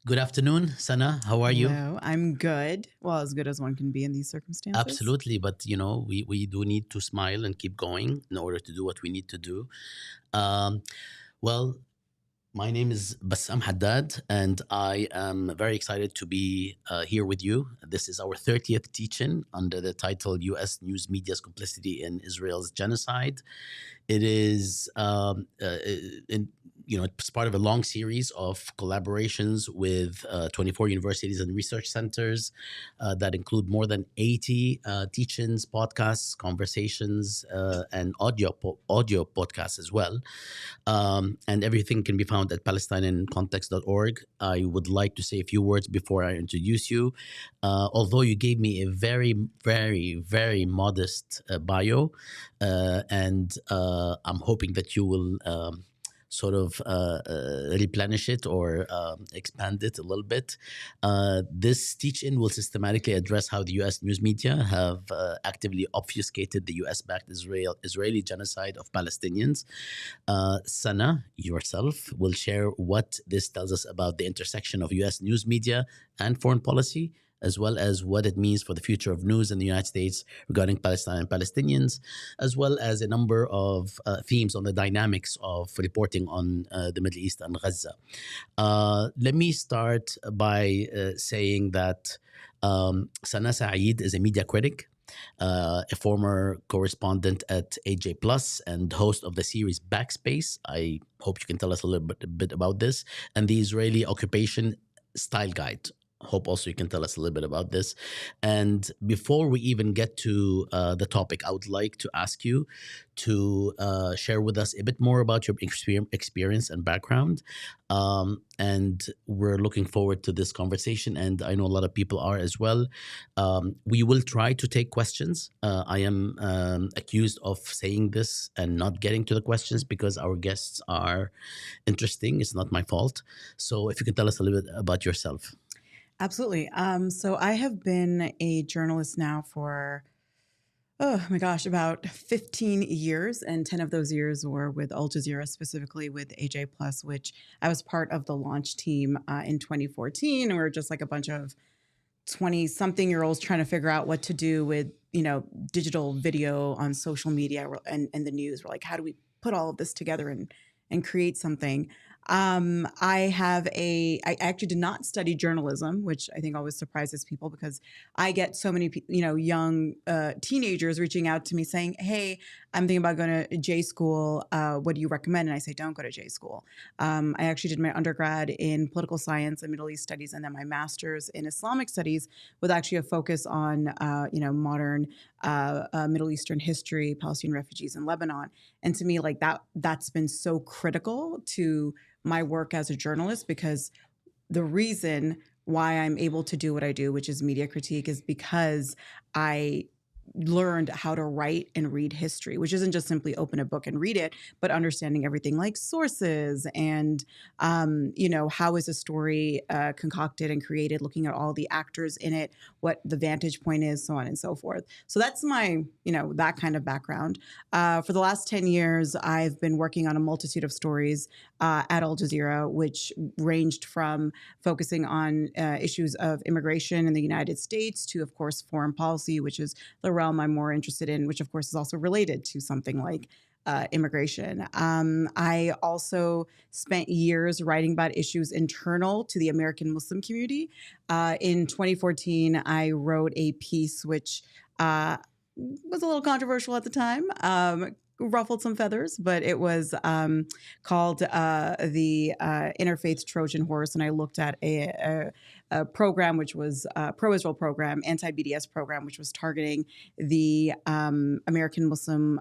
Good afternoon, Sana. How are you? Hello, I'm good. Well, as good as one can be in these circumstances. Absolutely, but we do need to smile and keep going in order to do what we need to do. Um, well, my name is Bassam Haddad, and I am very excited to be here with you. This is our 30th teaching under the title U.S. News Media's Complicity in Israel's Genocide. It is, in, it's part of a long series of collaborations with 24 universities and research centers that include more than 80 teach-ins, podcasts, conversations, and audio podcasts as well. And everything can be found at palestiniancontext.org. I would like to say a few words before I introduce you. Although you gave me a very, very, very modest bio, and I'm hoping that you will sort of replenish it or expand it a little bit. This teach-in will systematically address how the U.S. news media have actively obfuscated the U.S.-backed Israeli genocide of Palestinians. Sana, yourself, will share what this tells us about the intersection of U.S. news media and foreign policy, as well as what it means for the future of news in the United States regarding Palestine and Palestinians, as well as a number of themes on the dynamics of reporting on the Middle East and Gaza. Let me start by saying that Sana Saeed is a media critic, a former correspondent at AJ Plus and host of the series Backspace. I hope you can tell us a little bit about this, and the Israeli occupation style guide. Hope also you can tell us a little bit about this. And before we even get to the topic, I would like to ask you to share with us a bit more about your experience and background. And we're looking forward to this conversation. And I know a lot of people are as well. We will try to take questions. I am accused of saying this and not getting to the questions because our guests are interesting. It's not my fault. So if you can tell us a little bit about yourself. Absolutely. So I have been a journalist now for, oh my gosh, about 15 years. And 10 of those years were with Al Jazeera, specifically with AJ Plus, which I was part of the launch team in 2014. And we were just like a bunch of 20 something year olds trying to figure out what to do with, digital video on social media and the news. We're like, how do we put all of this together and create something? I actually did not study journalism, which I think always surprises people because I get so many, young teenagers reaching out to me saying, "Hey, I'm thinking about going to J school. What do you recommend?" And I say, "Don't go to J school." I actually did my undergrad in political science and Middle East studies, and then my master's in Islamic studies with actually a focus on, modern Middle Eastern history, Palestinian refugees in Lebanon. And to me, like that's been so critical to my work as a journalist because the reason why I'm able to do what I do, which is media critique, is because I learned how to write and read history, which isn't just simply open a book and read it, but understanding everything like sources and, how is a story concocted and created, looking at all the actors in it, what the vantage point is, so on and so forth. So that's my, that kind of background. For the last 10 years, I've been working on a multitude of stories at Al Jazeera, which ranged from focusing on issues of immigration in the United States to, of course, foreign policy, which is the realm I'm more interested in, which, of course, is also related to something like immigration. I also spent years writing about issues internal to the American Muslim community. In 2014, I wrote a piece which was a little controversial at the time. Ruffled some feathers, but it was called the Interfaith Trojan Horse, and I looked at a program which was a pro-Israel program, anti-BDS program, which was targeting the American Muslim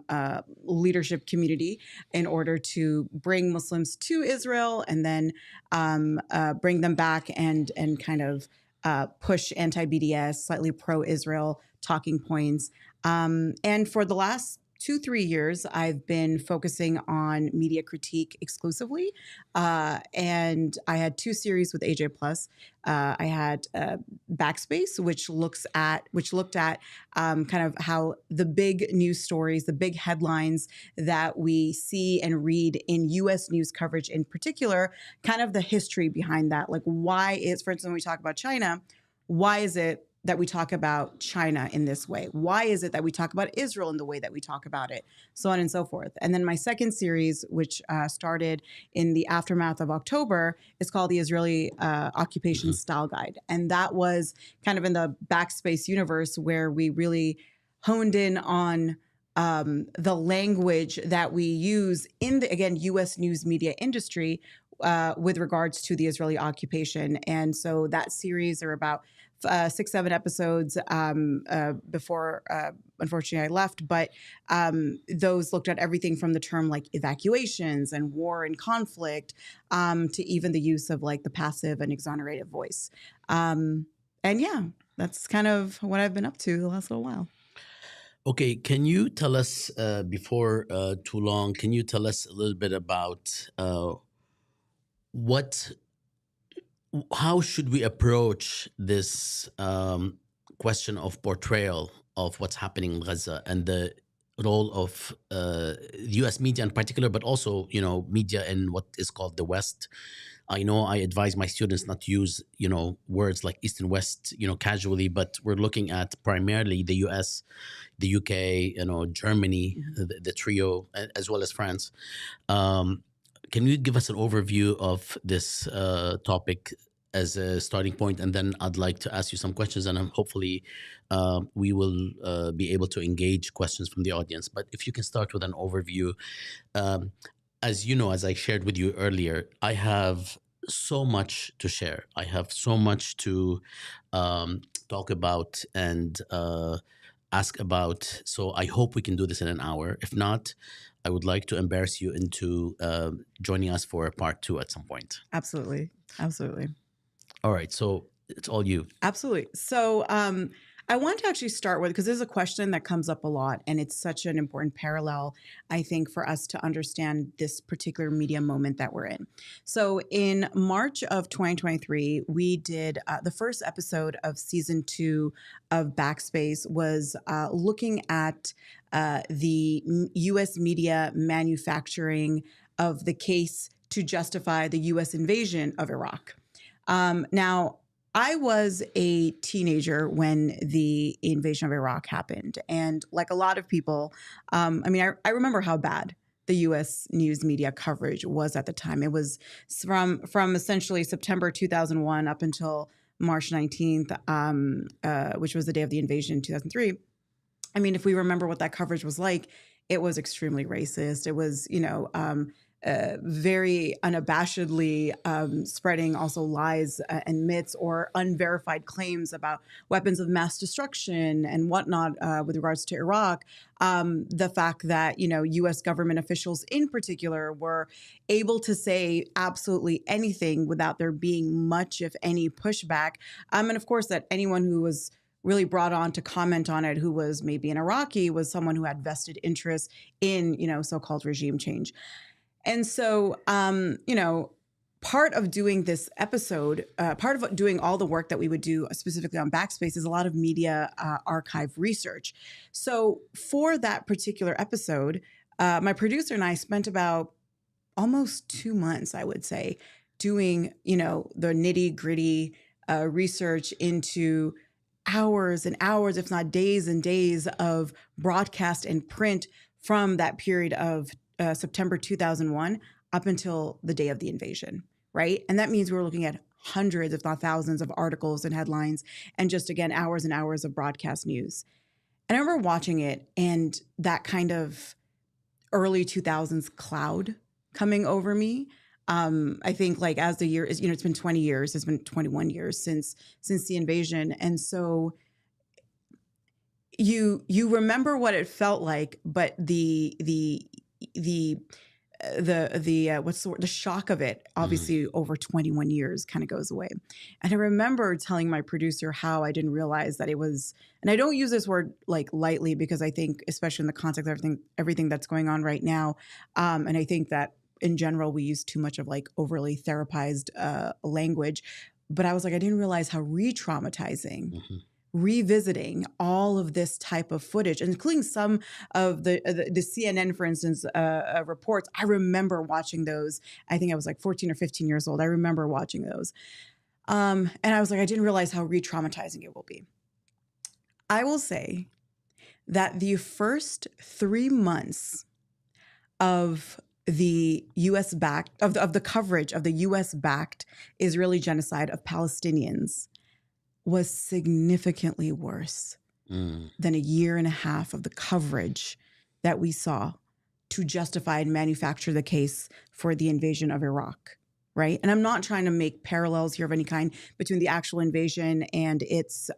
leadership community in order to bring Muslims to Israel and then bring them back and kind of push anti-BDS, slightly pro-Israel talking points. And for the last 2-3 years, I've been focusing on media critique exclusively, and I had two series with AJ Plus. I had Backspace, which looked at kind of how the big news stories, the big headlines that we see and read in U.S. news coverage, in particular, kind of the history behind that. Like, why is, for instance, when we talk about China, why is it that we talk about China in this way? Why is it that we talk about Israel in the way that we talk about it? So on and so forth. And then my second series, which started in the aftermath of October, is called the Israeli Occupation Mhm. Style Guide. And that was kind of in the Backspace universe where we really honed in on the language that we use in the, again, U.S. news media industry with regards to the Israeli occupation. And so that series are about 6-7 episodes before unfortunately I left, but those looked at everything from the term like evacuations and war and conflict to even the use of like the passive and exonerated voice. And yeah, that's kind of what I've been up to the last little while. Okay, can you tell us before too long? Can you tell us a little bit about what how should we approach this question of portrayal of what's happening in Gaza and the role of U.S. media in particular, but also media in what is called the West. I know I advise my students not to use words like East and West casually, but we're looking at primarily the U.S., the UK, Germany, Mhm. the trio, as well as France. Um, can you give us an overview of this topic as a starting point, and then I'd like to ask you some questions, and hopefully we will be able to engage questions from the audience. But if you can start with an overview, um, as you know, as I shared with you earlier, I have so much to share. I have so much to talk about and ask about. So I hope we can do this in an hour. If not, I would like to embarrass you into joining us for a part two at some point. Absolutely. Absolutely. All right. So it's all you. Absolutely. So I want to actually start with, because there's a question that comes up a lot, and it's such an important parallel, I think, for us to understand this particular media moment that we're in. So in March of 2023, we did the first episode of season 2 of Backspace was looking at the U.S. media manufacturing of the case to justify the U.S. invasion of Iraq. Now, I was a teenager when the invasion of Iraq happened. And like a lot of people, I remember how bad the US news media coverage was at the time. It was from essentially September 2001 up until March 19th, which was the day of the invasion in 2003. I mean, if we remember what that coverage was like, it was extremely racist. It was, very unabashedly spreading also lies and myths or unverified claims about weapons of mass destruction and whatnot with regards to Iraq. The fact that, U.S. government officials in particular were able to say absolutely anything without there being much, if any, pushback. And of course, that anyone who was really brought on to comment on it, who was maybe an Iraqi, was someone who had vested interest in, so-called regime change. And so, part of doing this episode, part of doing all the work that we would do specifically on Backspace is a lot of media archive research. So for that particular episode, my producer and I spent about almost 2 months, I would say, doing, the nitty gritty research into hours and hours, if not days and days of broadcast and print from that period of September 2001 up until the day of the invasion, right? And that means we're looking at hundreds, if not thousands, of articles and headlines, and just again, hours and hours of broadcast news. And I remember watching it and that kind of early 2000s cloud coming over me. I think like as the year is, it's been 20 years, it's been 21 years since the invasion. And so you remember what it felt like, but the what's the shock of it, Mhm. obviously over 21 years, kind of goes away. And I remember telling my producer how I didn't realize that it was, and I don't use this word like lightly, because I think, especially in the context of everything that's going on right now, and I think that in general we use too much of like overly therapized language. But I was like, I didn't realize how re-traumatizing Mhm. revisiting all of this type of footage, including some of the CNN, for instance, reports. I remember watching those. I think I was like 14 or 15 years old. I remember watching those. And I was like, I didn't realize how re-traumatizing it will be. I will say that the first 3 months of the U.S. backed of the coverage of the U.S. backed Israeli genocide of Palestinians was significantly worse Mm. than a year and a half of the coverage that we saw to justify and manufacture the case for the invasion of Iraq. Right. And I'm not trying to make parallels here of any kind between the actual invasion and its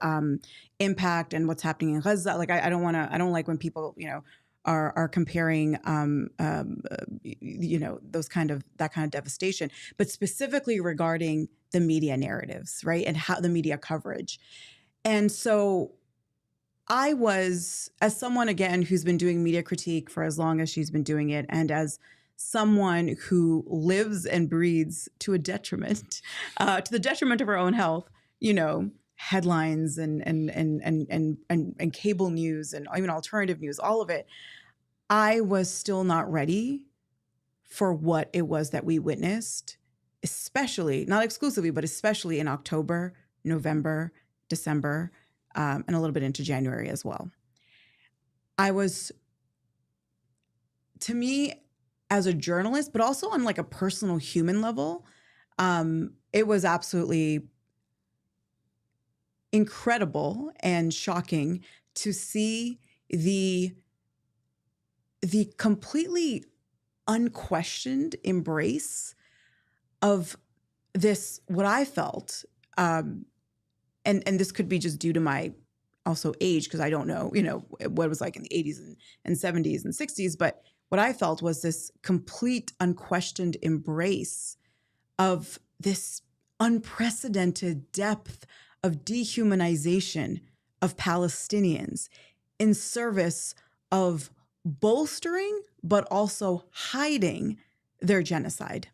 impact and what's happening in Gaza. Like, I don't like when people, are comparing, that kind of devastation, but specifically regarding the media narratives, right? And how the media coverage. And so I was, as someone again who's been doing media critique for as long as she's been doing it, and as someone who lives and breathes to a detriment, to the detriment of her own health, headlines and cable news and even alternative news, all of it, I was still not ready for what it was that we witnessed, especially, not exclusively, but especially in October, November, December, and a little bit into January as well. I was, to me, as a journalist, but also on like a personal human level, it was absolutely incredible and shocking to see the completely unquestioned embrace of this, what I felt, and this could be just due to my also age, because I don't know, what it was like in the 80s and 70s and 60s, but what I felt was this complete unquestioned embrace of this unprecedented depth of dehumanization of Palestinians in service of bolstering but also hiding their genocide,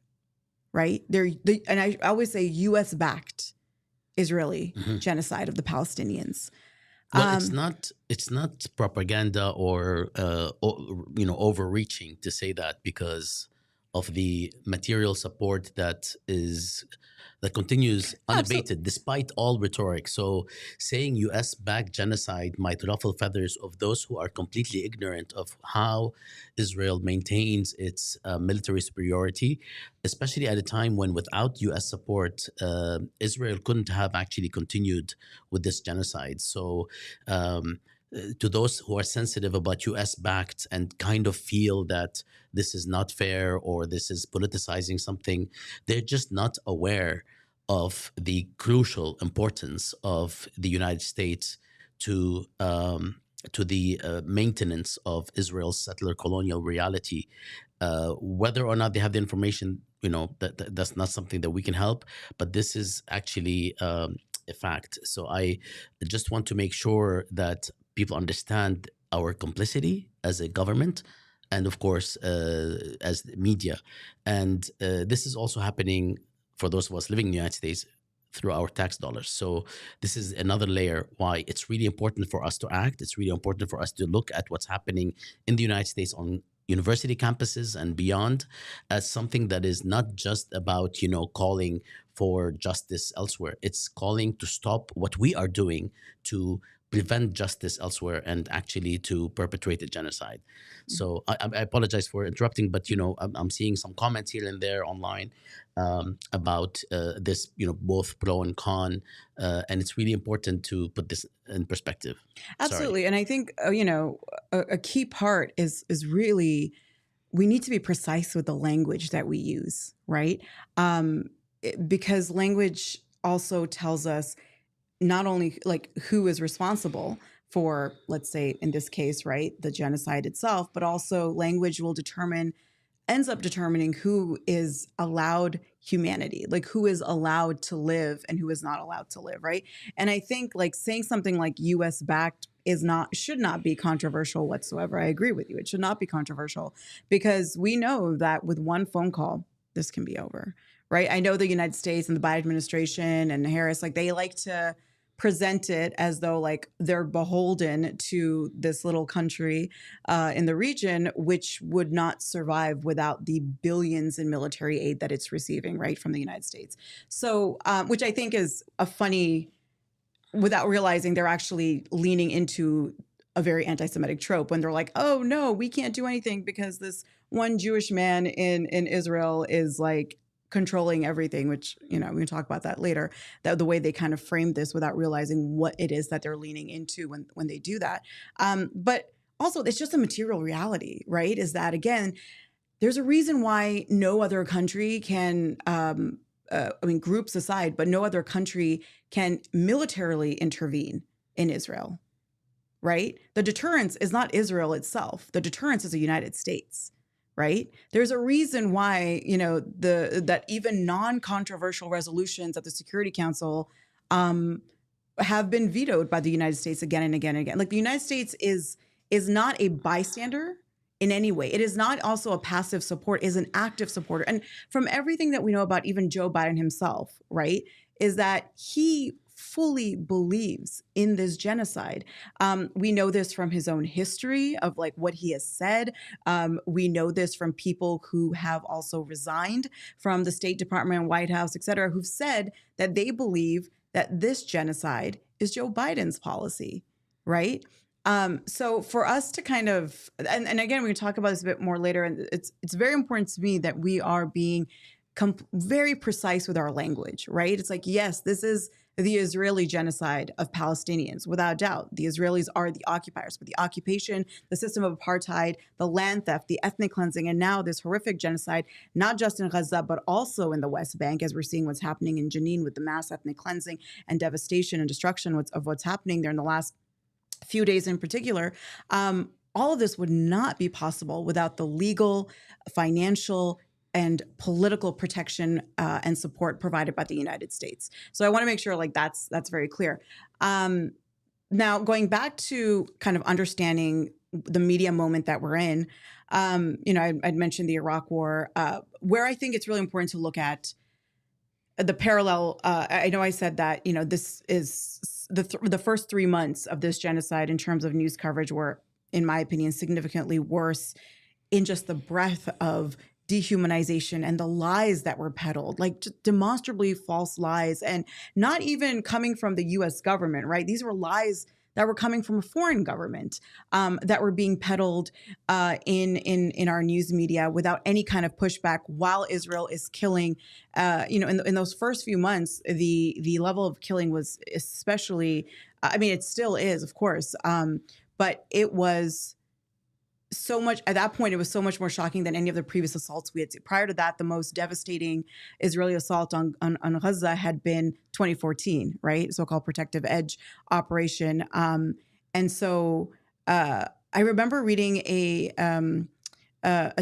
right? And I always say US backed Israeli Mhm. genocide of the Palestinians. Well, Um, it's not propaganda or overreaching to say that, because of the material support that continues Absolutely. unabated despite all rhetoric. So saying US backed genocide might ruffle feathers of those who are completely ignorant of how Israel maintains its military superiority, especially at a time when without US support, Israel couldn't have actually continued with this genocide. So to those who are sensitive about US backed and kind of feel that this is not fair or this is politicizing something, they're just not aware of the crucial importance of the United States to the maintenance of Israel's settler colonial reality. Whether or not they have the information, that's not something that we can help, but this is actually a fact. So I just want to make sure that people understand our complicity as a government and, of course, as the media. And this is also happening for those of us living in the United States through our tax dollars. So this is another layer why it's really important for us to act. It's really important for us to look at what's happening in the United States on university campuses and beyond as something that is not just about, calling for justice elsewhere. It's calling to stop what we are doing to prevent justice elsewhere and actually to perpetrate a genocide. So I apologize for interrupting, but I'm seeing some comments here and there online about this, both pro and con, and it's really important to put this in perspective. Sorry. Absolutely. And I think, a key part is really, we need to be precise with the language that we use, right? Because language also tells us not only like who is responsible for, let's say in this case, right, the genocide itself, but also language will determine ends up determining who is allowed humanity, like who is allowed to live and who is not allowed to live, right? And I think like saying something like US backed should not be controversial whatsoever. I agree with you. It should not be controversial because we know that with one phone call, this can be over, right? I know the United States and the Biden administration and Harris, like they like to present it as though like they're beholden to this little country in the region, which would not survive without the billions in military aid that it's receiving, right, from the United States. So, which I think is a funny, without realizing they're actually leaning into a very anti-Semitic trope when they're like, oh no, we can't do anything because this one Jewish man in Israel is like controlling everything, which, we can talk about that later, that the way they kind of frame this without realizing what it is that they're leaning into when they do that. But also it's just a material reality, right? Is that again, there's a reason why no other country can, groups aside, but no other country can militarily intervene in Israel, right? The deterrence is not Israel itself. The deterrence is the United States, right? There's a reason why, that even non-controversial resolutions at the Security Council have been vetoed by the United States again and again and again. Like the United States is not a bystander in any way. It is not also a passive support, is an active supporter. And from everything that we know about even Joe Biden himself, right, is that he fully believes in this genocide. We know this from his own history of like what he has said. We know this from people who have also resigned from the State Department and White House, et cetera, who've said that they believe that this genocide is Joe Biden's policy, right? So for us to kind of, and again, we can talk about this a bit more later, and it's very important to me that we are being very precise with our language, right? It's like, yes, this is the Israeli genocide of Palestinians, without doubt. The Israelis are the occupiers, but the occupation, the system of apartheid, the land theft, the ethnic cleansing, and now this horrific genocide, not just in Gaza, but also in the West Bank, as we're seeing what's happening in Jenin with the mass ethnic cleansing and devastation and destruction of what's happening there in the last few days in particular. All of this would not be possible without the legal, financial, and political protection and support provided by the United States. So I want to make sure like that's very clear. Now, going back to kind of understanding the media moment that we're in, I'd mentioned the Iraq War, where I think it's really important to look at the parallel. I know I said that, this is the first 3 months of this genocide in terms of news coverage were, in my opinion, significantly worse in just the breadth of dehumanization and the lies that were peddled, like just demonstrably false lies, and not even coming from the US government, right? These were lies that were coming from a foreign government that were being peddled in our news media without any kind of pushback while Israel is killing. In those first few months, the level of killing was especially, it still is, of course, but it was so much at that point. It was so much more shocking than any of the previous assaults we had seen. Prior to that, the most devastating Israeli assault on Gaza had been 2014, right? So-called Protective Edge operation. And so I remember reading a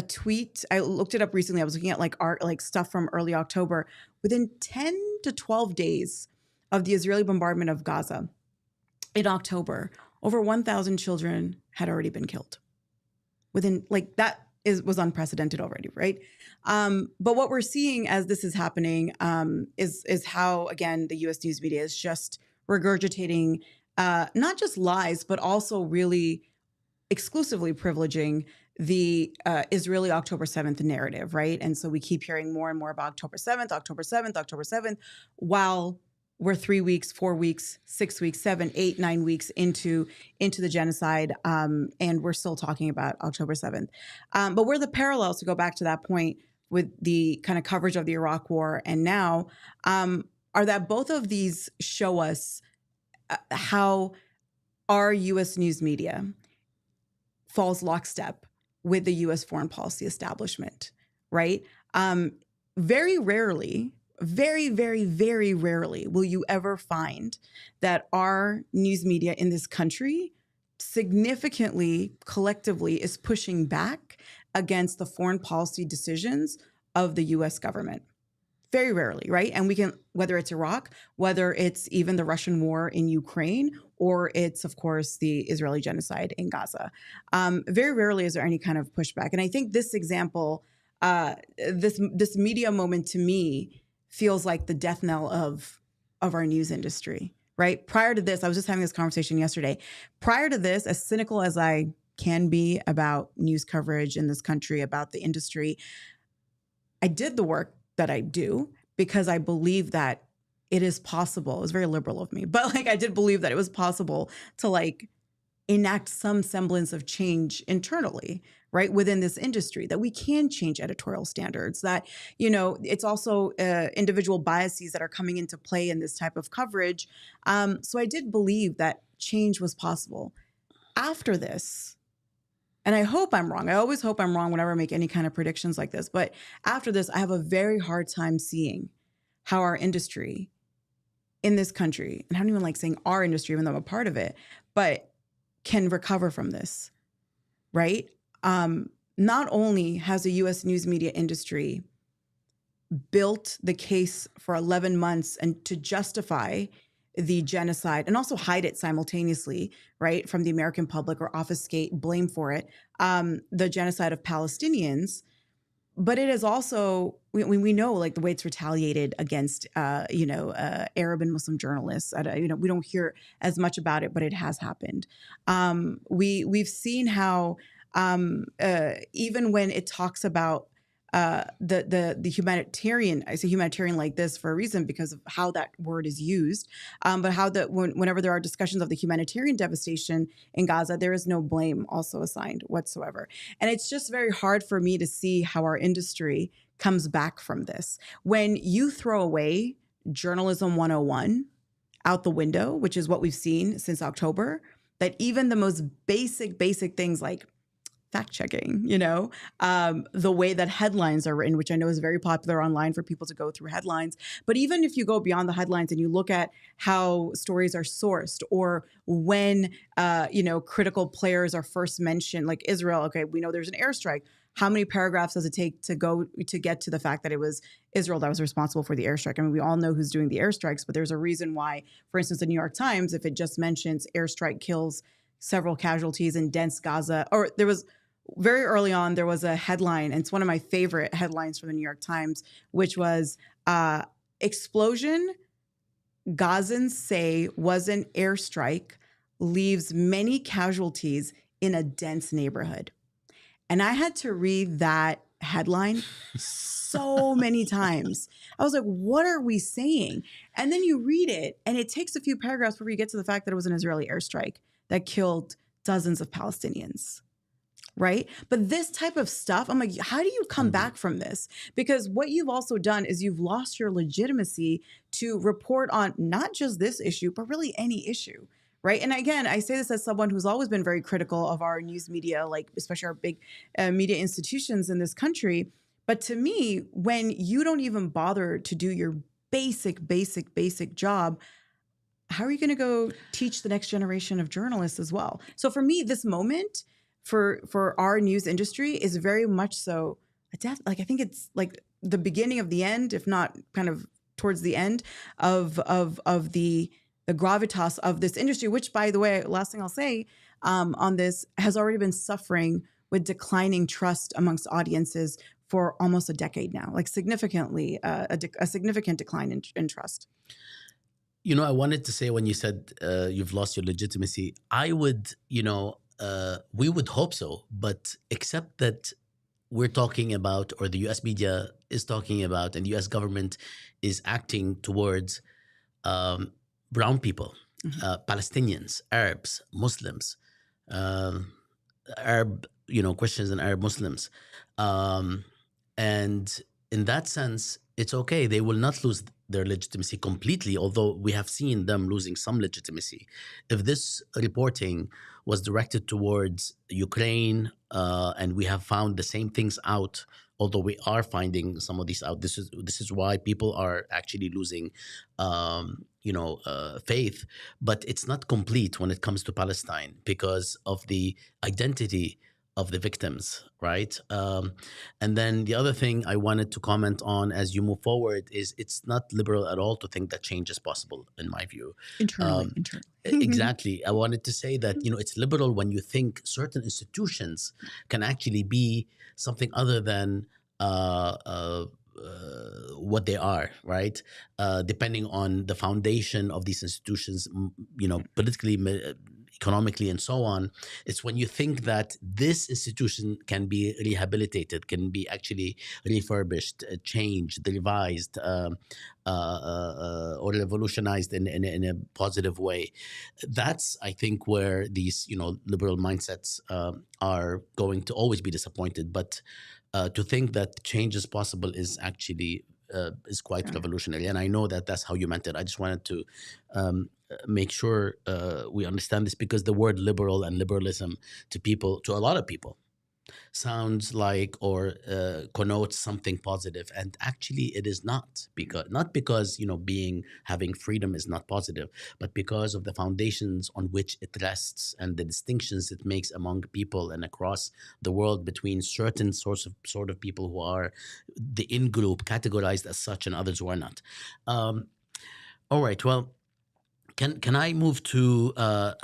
tweet. I looked it up recently. I was looking at like stuff from early October. Within 10 to 12 days of the Israeli bombardment of Gaza in October, over 1,000 children had already been killed. Within was unprecedented already, right? But what we're seeing as this is happening is how, again, the U.S. news media is just regurgitating not just lies, but also really exclusively privileging the Israeli October 7th narrative, right? And so we keep hearing more and more about October 7th, while we're 3 weeks, 4 weeks, 6 weeks, 7, 8, 9 weeks into the genocide, and we're still talking about October 7th. But where the parallels, to go back to that point, with the kind of coverage of the Iraq War and now, are that both of these show us how our U.S. news media falls lockstep with the U.S. foreign policy establishment, right? Very rarely, very, very, very rarely will you ever find that our news media in this country significantly, collectively, is pushing back against the foreign policy decisions of the US government. Very rarely, right? And we can, whether it's Iraq, whether it's even the Russian war in Ukraine, or it's, of course, the Israeli genocide in Gaza. Very rarely is there any kind of pushback. And I think this example, this media moment to me feels like the death knell of our news industry, right? Prior to this, I was just having this conversation yesterday. Prior to this, as cynical as I can be about news coverage in this country, about the industry, I did the work that I do because I believe that it is possible. It was very liberal of me, but like I did believe that it was possible to like enact some semblance of change internally, right, within this industry, that we can change editorial standards, that, you know, it's also individual biases that are coming into play in this type of coverage. So I did believe that change was possible. After this, and I hope I'm wrong. I always hope I'm wrong whenever I make any kind of predictions like this. But after this, I have a very hard time seeing how our industry in this country, and I don't even like saying our industry, even though I'm a part of it, but can recover from this, right? Not only has the US news media industry built the case for 11 months and to justify the genocide and also hide it simultaneously, right, from the American public, or obfuscate, blame for it, the genocide of Palestinians. But it is also, we know like the way it's retaliated against, Arab and Muslim journalists. We don't hear as much about it, but it has happened. We've seen how even when it talks about the humanitarian, I say humanitarian like this for a reason because of how that word is used, but how that whenever there are discussions of the humanitarian devastation in Gaza, there is no blame also assigned whatsoever. And it's just very hard for me to see how our industry comes back from this. When you throw away journalism 101 out the window, which is what we've seen since October, that even the most basic things like fact checking, the way that headlines are written, which I know is very popular online for people to go through headlines. But even if you go beyond the headlines and you look at how stories are sourced, or when, critical players are first mentioned, like Israel, okay, we know there's an airstrike. How many paragraphs does it take to get to the fact that it was Israel that was responsible for the airstrike? I mean, we all know who's doing the airstrikes, but there's a reason why, for instance, the New York Times, if it just mentions airstrike kills several casualties in dense Gaza, or there was very early on, there was a headline, and it's one of my favorite headlines from the New York Times, which was explosion Gazans say was an airstrike, leaves many casualties in a dense neighborhood. And I had to read that headline so many times. I was like, what are we saying? And then you read it, and it takes a few paragraphs before you get to the fact that it was an Israeli airstrike that killed dozens of Palestinians. Right? But this type of stuff, I'm like, how do you come back from this? Because what you've also done is you've lost your legitimacy to report on not just this issue, but really any issue. Right. And again, I say this as someone who's always been very critical of our news media, like especially our big media institutions in this country. But to me, when you don't even bother to do your basic job, how are you going to go teach the next generation of journalists as well? So for me, this moment for our news industry is very much so a death. Like, I think it's like the beginning of the end, if not kind of towards the end of the gravitas of this industry, which, by the way, last thing I'll say on this, has already been suffering with declining trust amongst audiences for almost a decade now, like significantly, a significant decline in trust. I wanted to say, when you said you've lost your legitimacy, I would, we would hope so, but except that we're talking about, or the US media is talking about, and the US government is acting towards brown people, Palestinians, Arabs, Muslims, Arab, Christians and Arab Muslims. And in that sense, it's okay. They will not lose their legitimacy completely, although we have seen them losing some legitimacy. If this reporting was directed towards Ukraine, and we have found the same things out, although we are finding some of these out, this is why people are actually losing, faith. But it's not complete when it comes to Palestine because of the identity of the victims, right? And then the other thing I wanted to comment on as you move forward is it's not liberal at all to think that change is possible, in my view. Internally, Um, internally. exactly. I wanted to say that, it's liberal when you think certain institutions can actually be something other than what they are, right? Depending on the foundation of these institutions, politically, economically, and so on. It's when you think that this institution can be rehabilitated, can be actually refurbished, changed, revised, or revolutionized in a positive way. That's, I think, where these liberal mindsets are going to always be disappointed. But to think that change is possible is actually is quite Yeah. revolutionary. And I know that that's how you meant it. I just wanted to make sure we understand this, because the word liberal and liberalism to a lot of people, sounds like or connotes something positive, and actually it is not. Because having freedom is not positive, but because of the foundations on which it rests and the distinctions it makes among people and across the world between certain sort of people who are the in group categorized as such and others who are not. All right, well, can I move to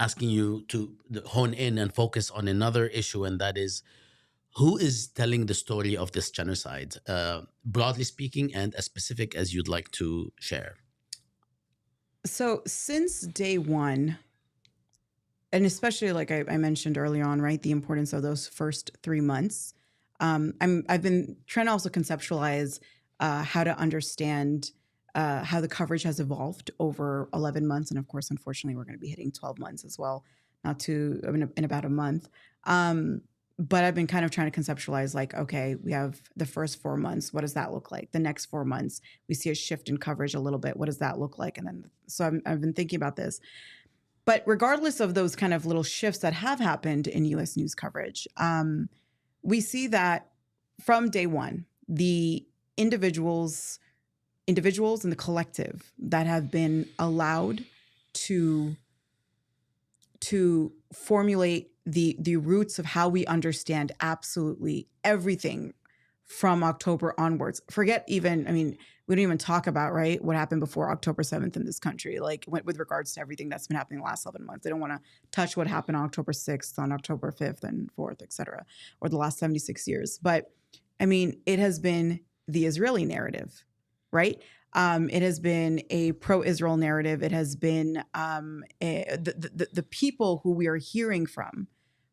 asking you to hone in and focus on another issue, and that is, who is telling the story of this genocide, broadly speaking, and as specific as you'd like to share? So since day one, and especially like I mentioned earlier on, right, the importance of those first 3 months. I've been trying to also conceptualize how to understand how the coverage has evolved over 11 months, and of course, unfortunately, we're going to be hitting 12 months as well, in about a month. But I've been kind of trying to conceptualize, like, okay, we have the first 4 months. What does that look like? The next 4 months, we see a shift in coverage a little bit. What does that look like? And then, so I've been thinking about this. But regardless of those kind of little shifts that have happened in U.S. news coverage, we see that from day one, the individuals and the collective that have been allowed to formulate the roots of how we understand absolutely everything from October onwards. Forget even, we don't even talk about, right, what happened before October 7th in this country, like with regards to everything that's been happening the last 11 months. They don't want to touch what happened on October 6th, on October 5th and 4th, et cetera, or the last 76 years. But it has been the Israeli narrative, right? It has been a pro-Israel narrative. It has been the people who we are hearing from,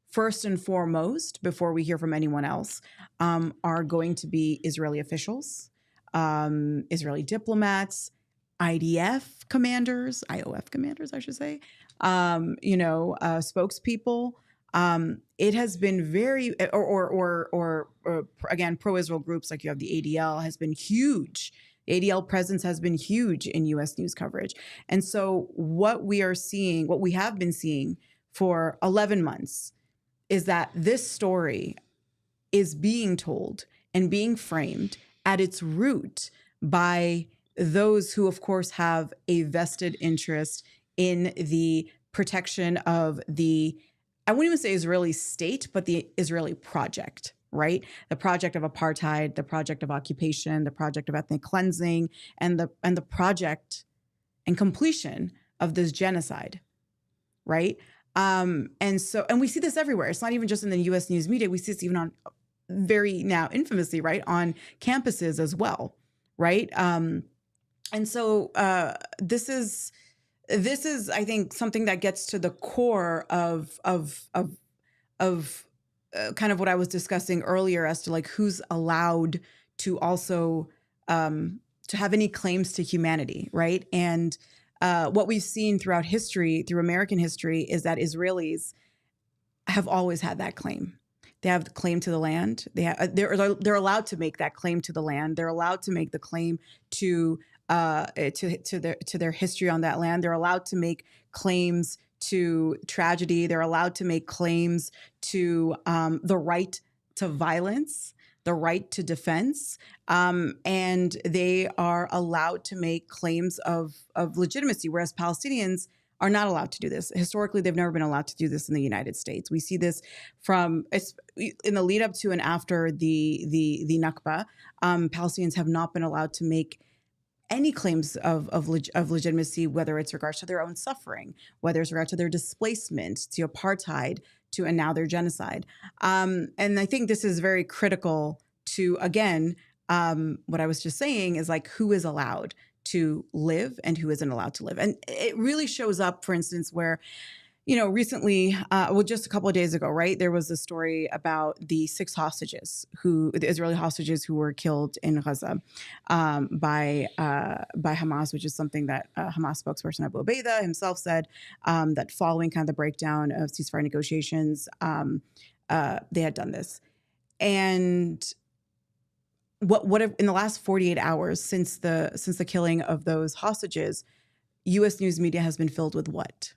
first and foremost, before we hear from anyone else, are going to be Israeli officials, Israeli diplomats, IOF commanders, I should say, spokespeople. It has been very, or again, pro-Israel groups like you have the ADL has been huge. The ADL presence has been huge in U.S. news coverage. And so what we have been seeing for 11 months is that this story is being told and being framed at its root by those who, of course, have a vested interest in the protection of the, I wouldn't even say Israeli state, but the Israeli project, right? The project of apartheid, the project of occupation, the project of ethnic cleansing, and the project and completion of this genocide, right? And we see this everywhere. It's not even just in the U.S. news media. We see this even on very now infamously, right, on campuses as well, right? And so this is, I think, something that gets to the core of kind of what I was discussing earlier as to like who's allowed to also to have any claims to humanity, right? And what we've seen throughout history, through American history, is that Israelis have always had that claim. They have the claim to the land. They're allowed to make that claim to the land. They're allowed to make the claim to their history on that land. They're allowed to make claims to tragedy. They're allowed to make claims to the right to violence, the right to defense, and they are allowed to make claims of legitimacy. Whereas Palestinians are not allowed to do this. Historically, they've never been allowed to do this in the United States. We see this in the lead up to and after the Nakba. Palestinians have not been allowed to make any claims of legitimacy, whether it's regards to their own suffering, whether it's regards to their displacement, to apartheid, and now their genocide. And I think this is very critical to, again, what I was just saying is like who is allowed to live and who isn't allowed to live. And it really shows up, for instance, where, recently, just a couple of days ago, right, there was a story about the the Israeli hostages who were killed in Gaza by Hamas, which is something that Hamas spokesperson Abu Ubaidah himself said, that following kind of the breakdown of ceasefire negotiations, they had done this. And what in the last 48 hours since the killing of those hostages, U.S. news media has been filled with what?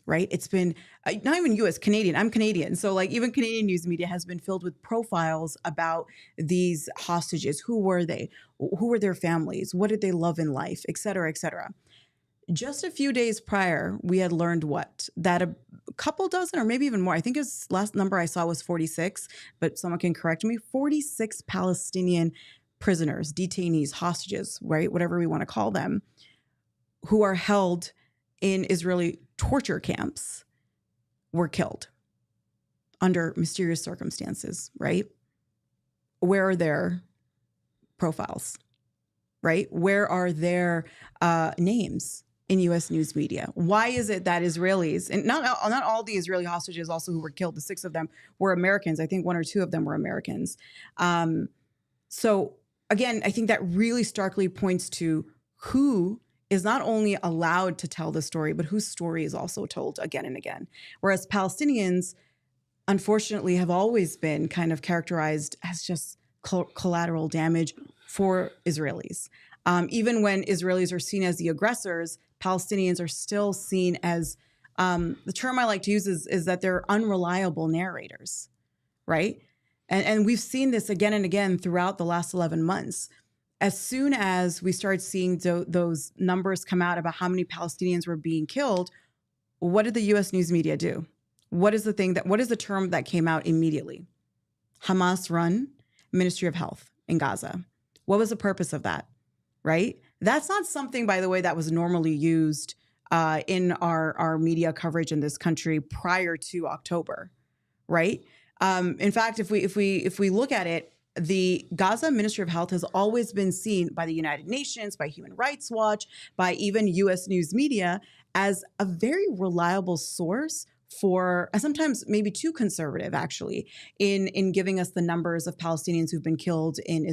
Right? It's been not even U.S., Canadian. I'm Canadian. So like even Canadian news media has been filled with profiles about these hostages. Who were they? Who were their families? What did they love in life? Et cetera, et cetera. Just a few days prior, we had learned what? That a couple dozen or maybe even more, I think his last number I saw was 46, but someone can correct me, 46 Palestinian prisoners, detainees, hostages, right? Whatever we want to call them, who are held in Israeli torture camps were killed under mysterious circumstances, right? Where are their profiles, right? Where are their names in U.S. news media? Why is it that Israelis, and not all the Israeli hostages also who were killed, the 6 of them were Americans. I think 1 or 2 of them were Americans. So again, I think that really starkly points to who is not only allowed to tell the story, but whose story is also told again and again. Whereas Palestinians, unfortunately, have always been kind of characterized as just collateral damage for Israelis. Even when Israelis are seen as the aggressors, Palestinians are still seen as, the term I like to use is that they're unreliable narrators, right? And we've seen this again and again throughout the last 11 months. As soon as we started seeing those numbers come out about how many Palestinians were being killed, what did the U.S. news media do? What is the term that came out immediately? Hamas-run Ministry of Health in Gaza. What was the purpose of that, right? That's not something, by the way, that was normally used in our media coverage in this country prior to October, right? In fact, if we look at it, the Gaza Ministry of Health has always been seen by the United Nations, by Human Rights Watch, by even U.S. news media as a very reliable source for, sometimes maybe too conservative actually, in giving us the numbers of Palestinians who've been killed in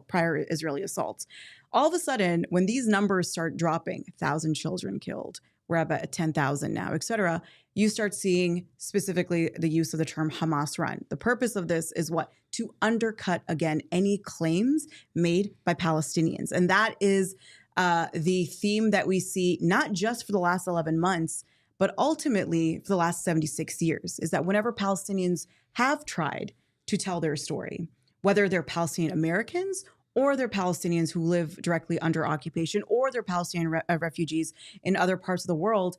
prior Israeli assaults. All of a sudden, when these numbers start dropping, 1,000 children killed, we're at 10,000 now, et cetera, you start seeing specifically the use of the term Hamas run. The purpose of this is what? To undercut, again, any claims made by Palestinians. And that is the theme that we see not just for the last 11 months, but ultimately for the last 76 years, is that whenever Palestinians have tried to tell their story, whether they're Palestinian Americans or they're Palestinians who live directly under occupation, or they're Palestinian refugees in other parts of the world,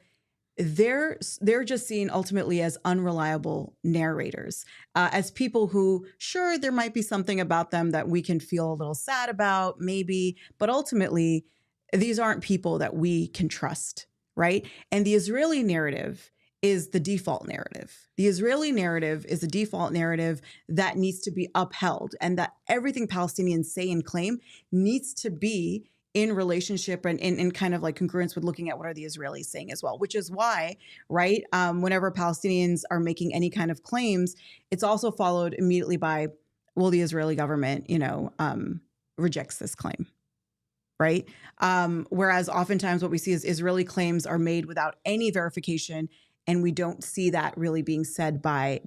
they're just seen ultimately as unreliable narrators, as people who, sure, there might be something about them that we can feel a little sad about, maybe, but ultimately, these aren't people that we can trust, right? And the Israeli narrative is the default narrative. The Israeli narrative is the default narrative that needs to be upheld, and that everything Palestinians say and claim needs to be in relationship and in kind of like congruence with looking at what are the Israelis saying as well, which is why, right, whenever Palestinians are making any kind of claims, it's also followed immediately by, well, the Israeli government, rejects this claim. Right. Whereas oftentimes what we see is Israeli claims are made without any verification. And we don't see that really being said by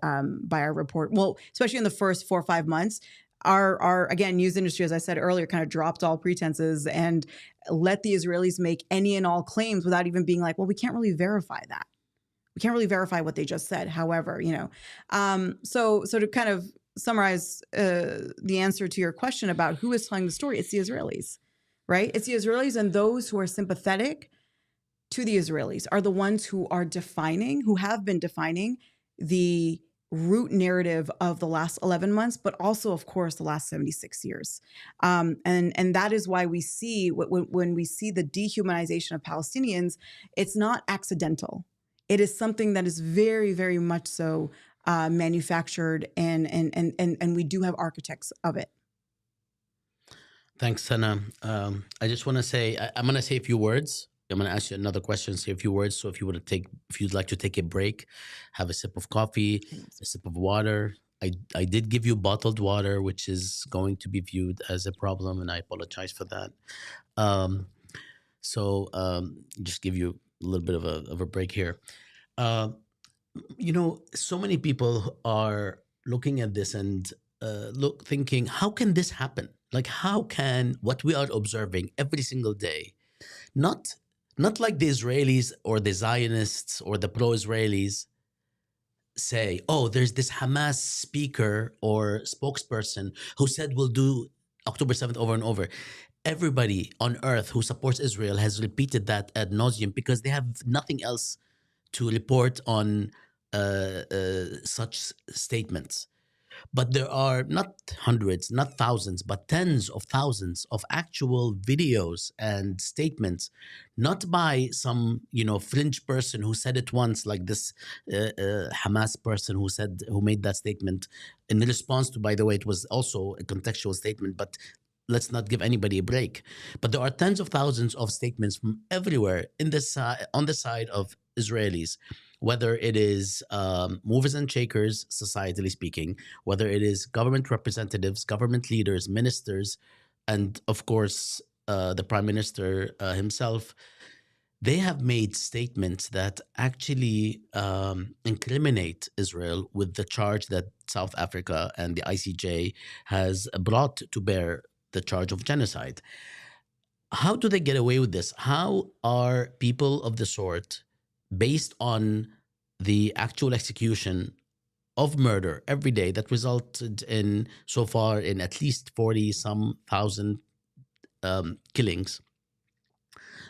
our report. Well, especially in the first 4 or 5 months, our again, news industry, as I said earlier, kind of dropped all pretenses and let the Israelis make any and all claims without even being like, well, we can't really verify that. We can't really verify what they just said. However, so to kind of summarize the answer to your question about who is telling the story, it's the Israelis, right? It's the Israelis and those who are sympathetic to the Israelis are the ones who are defining, who have been defining the root narrative of the last 11 months, but also, of course, the last 76 years. And that is why we see, when we see the dehumanization of Palestinians, it's not accidental. It is something that is very, very much so manufactured, and we do have architects of it. Thanks, Sana. I just want to say, I'm going to say a few words. I'm going to ask you another question, say a few words. So if you'd like to take a break, have a sip of coffee, a sip of water. I did give you bottled water, which is going to be viewed as a problem, and I apologize for that. Just give you a little bit of a break here. So many people are looking at this and thinking, how can this happen? Like, how can what we are observing every single day, not like the Israelis or the Zionists or the pro-Israelis say, oh, there's this Hamas speaker or spokesperson who said we'll do October 7th over and over. Everybody on earth who supports Israel has repeated that ad nauseum because they have nothing else to report on such statements. But there are not hundreds, not thousands, but tens of thousands of actual videos and statements, not by some, fringe person who said it once, like this Hamas person who made that statement in response to, by the way, it was also a contextual statement, but let's not give anybody a break. But there are tens of thousands of statements from everywhere on the side of Israelis, whether it is movers and shakers, societally speaking, whether it is government representatives, government leaders, ministers, and of course, the prime minister himself. They have made statements that actually incriminate Israel with the charge that South Africa and the ICJ has brought to bear, the charge of genocide. How do they get away with this? How are people of the sort, based on the actual execution of murder every day that resulted in, so far, in at least 40-some thousand killings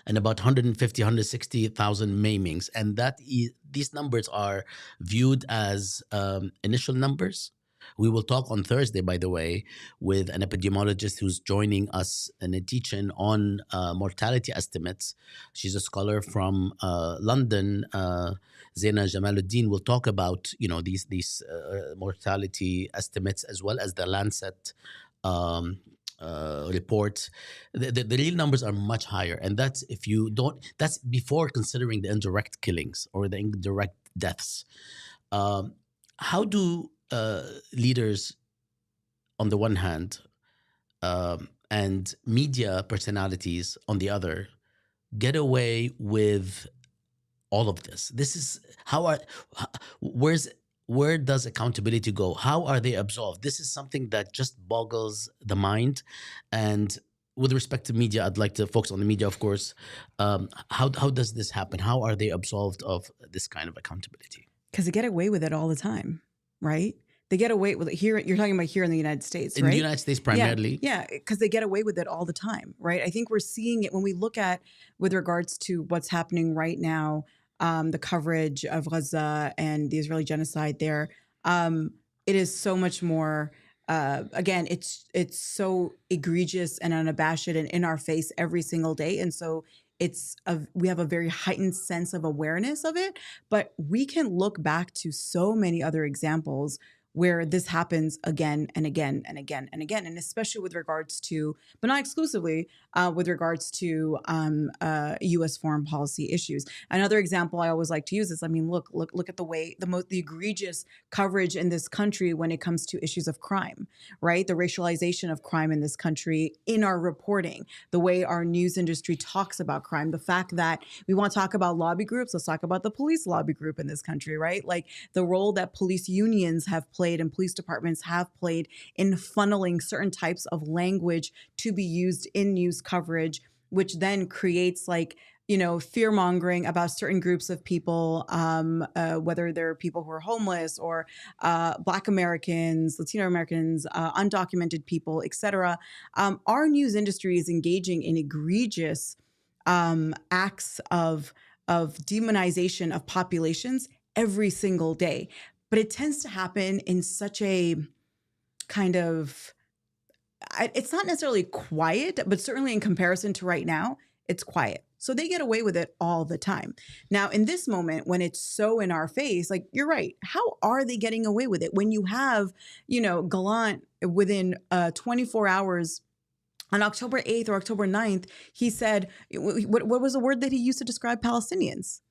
and about 150, 160,000 maimings, and that these numbers are viewed as initial numbers. We will talk on Thursday, by the way, with an epidemiologist who's joining us in a teach-in on mortality estimates. She's a scholar from London, Zaina Jamaluddin. Will talk about these mortality estimates, as well as the Lancet report. The real numbers are much higher, and that's before considering the indirect killings or the indirect deaths. How do leaders on the one hand and media personalities on the other get away with all of this? This is where does accountability go? How are they absolved? This is something that just boggles the mind. And with respect to media, I'd like to focus on the media, of course. How does this happen? How are they absolved of this kind of accountability? Because they get away with it all the time, right? They get away with it here. You're talking about here in the United States, right? In the United States primarily. Yeah, because they get away with it all the time, right? I think we're seeing it when we look at, with regards to what's happening right now, the coverage of Gaza and the Israeli genocide there. It is so much more, again, it's so egregious and unabashed and in our face every single day. And so we have a very heightened sense of awareness of it, but we can look back to so many other examples where this happens again and again and again and again, and especially with regards to, but not exclusively, with regards to U.S. foreign policy issues. Another example I always like to use is, look at the egregious coverage in this country when it comes to issues of crime, right? The racialization of crime in this country in our reporting, the way our news industry talks about crime, the fact that we want to talk about lobby groups, let's talk about the police lobby group in this country, right? Like the role that police unions have played and police departments have played in funneling certain types of language to be used in news coverage, which then creates fear mongering about certain groups of people, whether they're people who are homeless or Black Americans, Latino Americans, undocumented people, etc. Our news industry is engaging in egregious acts of demonization of populations every single day. But it tends to happen in such a kind of, it's not necessarily quiet, but certainly in comparison to right now, it's quiet. So they get away with it all the time. Now, in this moment, when it's so in our face, like, you're right. How are they getting away with it? When you have, Gallant within 24 hours on October 8th or October 9th, he said, what was the word that he used to describe Palestinians?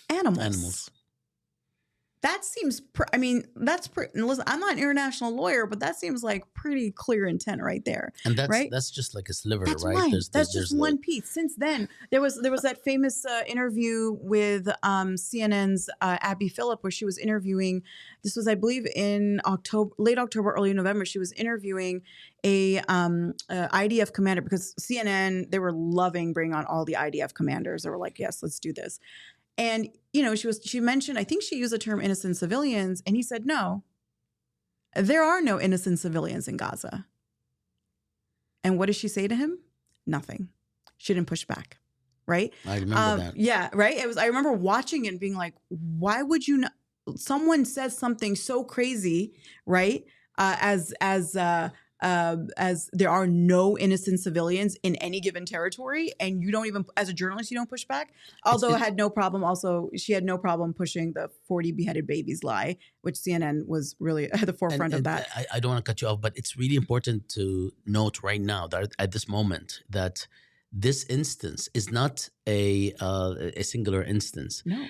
Animals. That seems, listen, I'm not an international lawyer, but that seems like pretty clear intent right there. And that's right? that's just like a sliver, That's right? one. That's just one piece. Since then, there was that famous interview with CNN's Abby Phillip, where she was interviewing. This was, I believe, in late October, early November. She was interviewing a IDF commander, because CNN, they were loving bringing on all the IDF commanders. They were like, yes, let's do this. And, she mentioned, I think she used the term innocent civilians. And he said, no, there are no innocent civilians in Gaza. And what did she say to him? Nothing. She didn't push back. Right. I remember that. Yeah. Right. I remember watching it and being like, why would you not? Someone says something so crazy, right? As there are no innocent civilians in any given territory, and you don't even, as a journalist, you don't push back. Although she had no problem pushing the 40 beheaded babies lie, which CNN was really at the forefront of that. I don't want to cut you off, but it's really important to note right now that at this moment that this instance is not a singular instance. No.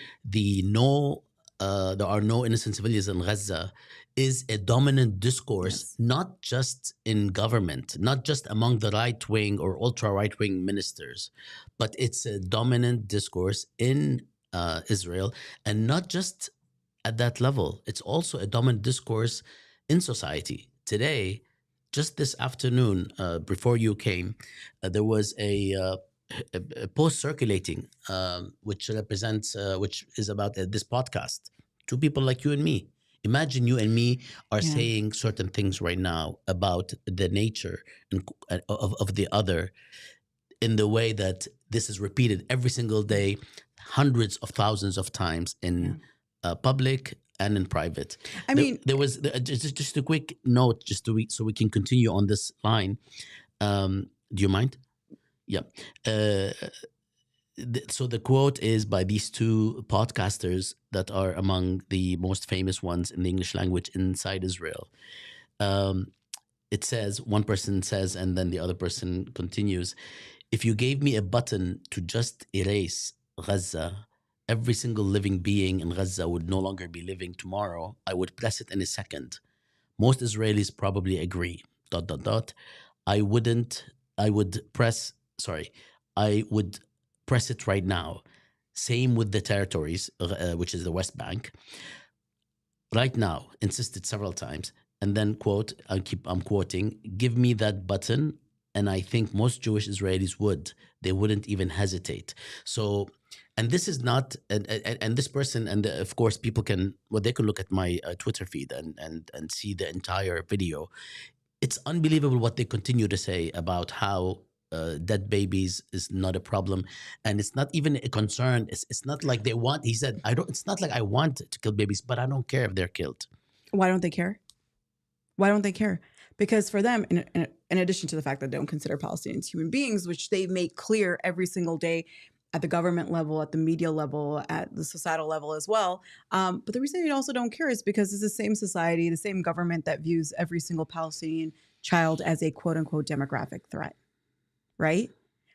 There are no innocent civilians in Gaza is a dominant discourse, Yes. not just in government, not just among the right-wing or ultra-right-wing ministers, but it's a dominant discourse in Israel, and not just at that level. It's also a dominant discourse in society. Today, just this afternoon, before you came, there was a post circulating, which is about this podcast. Two people like you and me. Imagine you and me are saying certain things right now about the nature of the other, in the way that this is repeated every single day, hundreds of thousands of times in public and in private. I mean, there was just a quick note, so we can continue on this line. Do you mind? Yeah. So the quote is by these two podcasters that are among the most famous ones in the English language inside Israel. It says, one person says, and then the other person continues, if you gave me a button to just erase Gaza, every single living being in Gaza would no longer be living tomorrow. I would press it in a second. Most Israelis probably agree. ... I would press it right now. Same with the territories, which is the West Bank. Right now, insisted several times. And then, quote, I'm quoting, give me that button, and I think most Jewish Israelis would. They wouldn't even hesitate. So, and this is not, and this person, and of course, people can look at my Twitter feed and see the entire video. It's unbelievable what they continue to say about how dead babies is not a problem, and it's not even a concern. It's not like they want. He said, It's not like I want to kill babies, but I don't care if they're killed. Why don't they care? Why don't they care? Because for them, in addition to the fact that they don't consider Palestinians human beings, which they make clear every single day at the government level, at the media level, at the societal level as well. But the reason they also don't care is because it's the same society, the same government that views every single Palestinian child as a quote unquote demographic threat, right?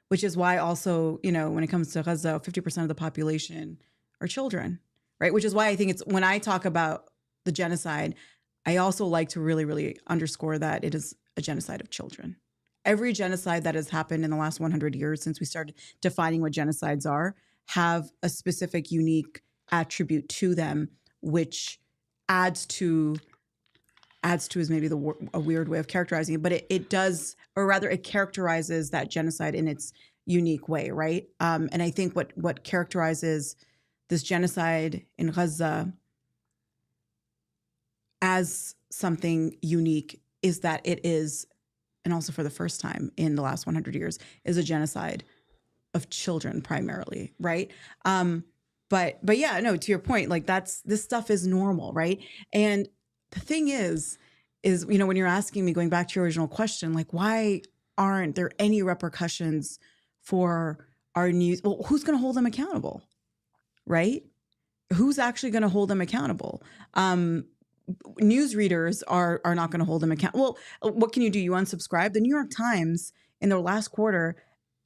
Which is why also, when it comes to Gaza, 50% of the population are children, right? Which is why I think when I talk about the genocide, I also like to really, really underscore that it is a genocide of children. Every genocide that has happened in the last 100 years since we started defining what genocides are have a specific, unique attribute to them, which adds to is maybe a weird way of characterizing it, but it does, or rather it characterizes that genocide in its unique way, right? And I think what characterizes this genocide in Gaza as something unique is that it is, and also for the first time in the last 100 years, is a genocide of children primarily, right? But yeah, no, to your point, like this stuff is normal, right? And the thing is, when you're asking me, going back to your original question, like why aren't there any repercussions for our news? Well, who's going to hold them accountable, right? Who's actually going to hold them accountable? News readers are not going to hold them accountable. Well, what can you do? You unsubscribe. The New York Times in their last quarter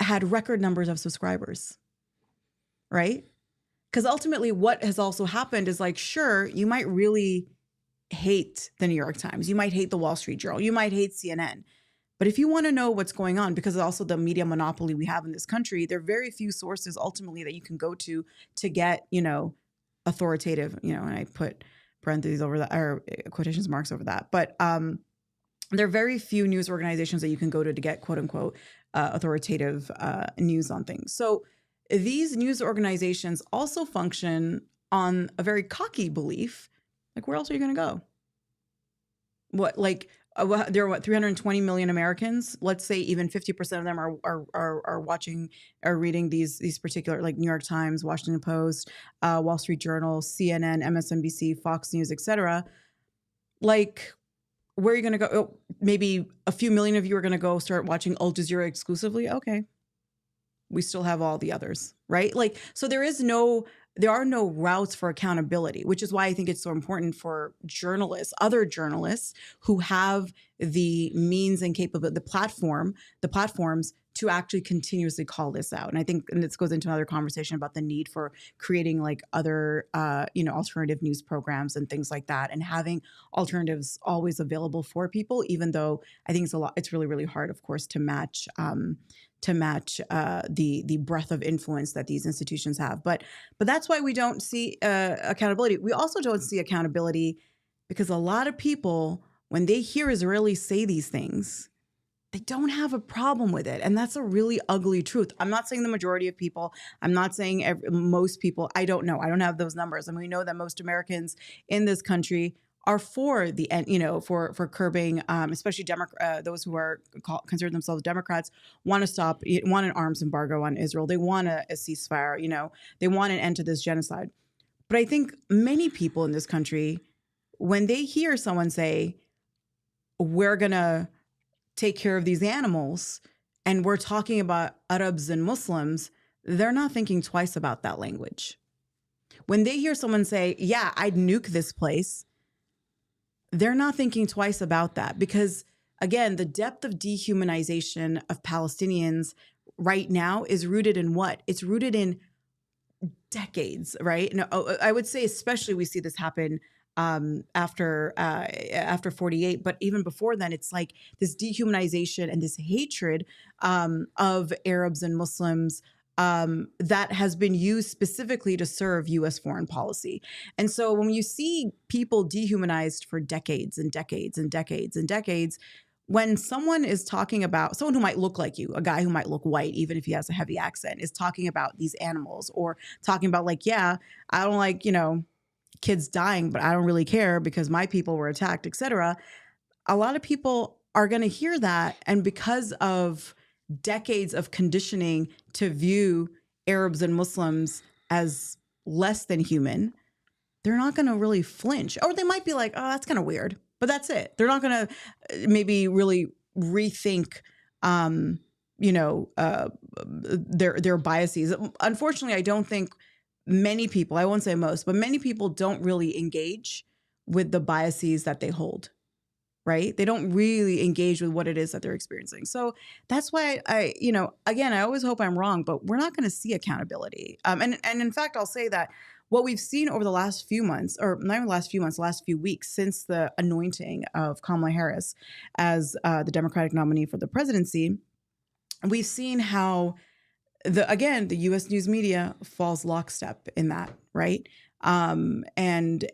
had record numbers of subscribers, right? Because ultimately, what has also happened is like, sure, you might really hate the New York Times, you might hate the Wall Street Journal, you might hate CNN. But if you want to know what's going on, because of also the media monopoly we have in this country, there are very few sources ultimately that you can go to get, authoritative, and I put parentheses over that or quotations marks over that. But there are very few news organizations that you can go to get quote unquote authoritative news on things. So these news organizations also function on a very cocky belief. Like, where else are you going to go? What, like, there are 320 million Americans. Let's say even 50% of them are watching or reading these particular, like New York Times, Washington Post, Wall Street Journal, CNN, MSNBC, Fox News, etc. Like, where are you going to go? Oh, maybe a few million of you are going to go start watching Al Jazeera exclusively. Okay. We still have all the others, right? Like, so there are no routes for accountability, which is why I think it's so important for journalists, other journalists who have the means and capability, the platforms to actually continuously call this out. And I think, and this goes into another conversation about the need for creating like other, alternative news programs and things like that, and having alternatives always available for people, even though I think it's really, really hard, of course, to match the breadth of influence that these institutions have. But that's why we don't see accountability. We also don't see accountability because a lot of people, when they hear Israelis say these things, they don't have a problem with it. And that's a really ugly truth. I'm not saying the majority of people. I'm not saying most people. I don't know. I don't have those numbers. And we know that most Americans in this country are for the, for curbing, especially those who are consider themselves Democrats, want an arms embargo on Israel. They want a ceasefire. They want an end to this genocide. But I think many people in this country, when they hear someone say, "We're gonna take care of these animals," and we're talking about Arabs and Muslims, they're not thinking twice about that language. When they hear someone say, "Yeah, I'd nuke this place," they're not thinking twice about that, because again, the depth of dehumanization of Palestinians right now is rooted in what? It's rooted in decades, right? No, I would say especially we see this happen after 48, but even before then, it's like this dehumanization and this hatred of Arabs and Muslims that has been used specifically to serve U.S. foreign policy. And so when you see people dehumanized for decades and decades and decades and decades, when someone is talking about someone who might look like you, a guy who might look white, even if he has a heavy accent, is talking about these animals or talking about like, yeah, I don't like, kids dying, but I don't really care because my people were attacked, etc. A lot of people are going to hear that. And because of decades of conditioning to view Arabs and Muslims as less than human, they're not going to really flinch. Or they might be like, oh, that's kind of weird. But that's it. They're not going to maybe really rethink, their biases. Unfortunately, I don't think many people, I won't say most, but many people don't really engage with the biases that they hold, right? They don't really engage with what it is that they're experiencing. So that's why again, I always hope I'm wrong, but we're not going to see accountability. And in fact, I'll say that what we've seen over the last few months, or not even the last few months, the last few weeks since the anointing of Kamala Harris as the Democratic nominee for the presidency, we've seen how the U.S. news media falls lockstep in that, right? And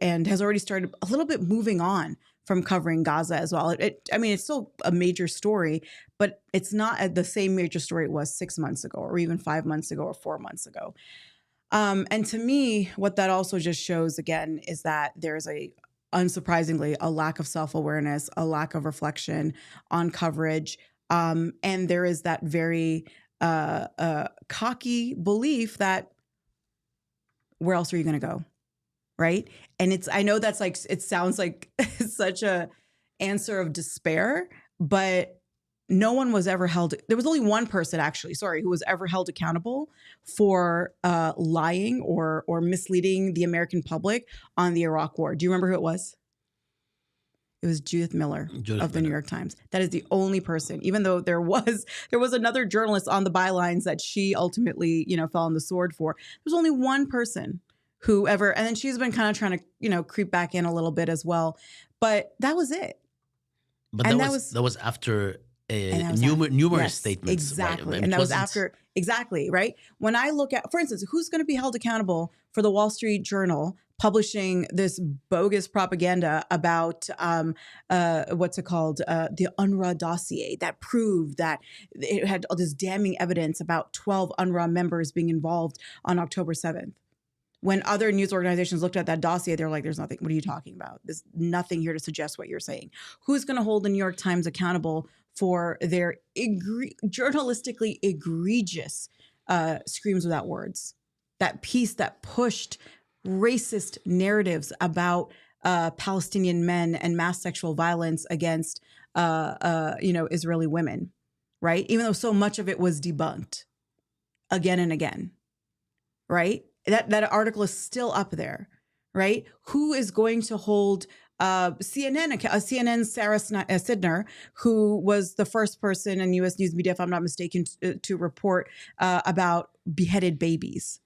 has already started a little bit moving on from covering Gaza as well. It's still a major story, but it's not the same major story it was 6 months ago, or even 5 months ago, or 4 months ago. And to me, what that also just shows again is that there's unsurprisingly, a lack of self-awareness, a lack of reflection on coverage. And there is that very cocky belief that where else are you going to go? Right. And I know that's like, it sounds like such a answer of despair, but no one was ever held. There was only one person who was ever held accountable for lying or misleading the American public on the Iraq War. Do you remember who it was? It was Judith Miller of the New York Times. That is the only person, even though there was another journalist on the bylines that she ultimately, fell on the sword for. There's only one person who ever, and then she's been kind of trying to, creep back in a little bit as well. But that was it. But that was after numerous statements. Exactly. Right? And that was after, exactly, right? When I look at, for instance, who's going to be held accountable for the Wall Street Journal publishing this bogus propaganda about what's it called, the UNRWA dossier that proved that it had all this damning evidence about 12 UNRWA members being involved on October 7th. When other news organizations looked at that dossier, they're like, there's nothing. What are you talking about? There's nothing here to suggest what you're saying. Who's going to hold the New York Times accountable for their journalistically egregious screams without words? That piece that pushed racist narratives about Palestinian men and mass sexual violence against, Israeli women, right? Even though so much of it was debunked again and again, right? That article is still up there, right? Who is going to hold CNN's Sarah Sidner, who was the first person in U.S. news media, if I'm not mistaken, to report about beheaded babies,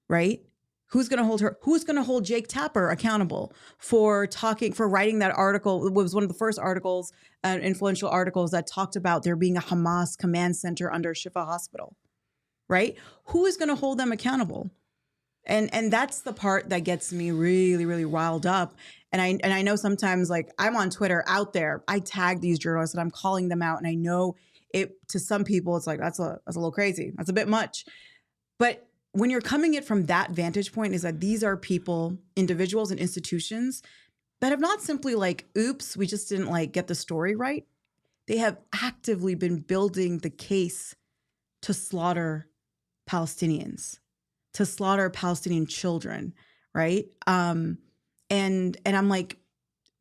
right? Who's going to hold her? Who's going to hold Jake Tapper accountable for writing that article? It was one of the first articles, influential articles that talked about there being a Hamas command center under Shifa Hospital, right? Who is going to hold them accountable? And that's the part that gets me really, really riled up. And I know sometimes, like, I'm on Twitter out there, I tag these journalists and I'm calling them out. And I know it, to some people, it's like, that's a little crazy. That's a bit much. But when you're coming it from that vantage point, is that these are people, individuals and institutions that have not simply like, oops, we just didn't like get the story right. They have actively been building the case to slaughter Palestinians, to slaughter Palestinian children, right? And I'm like,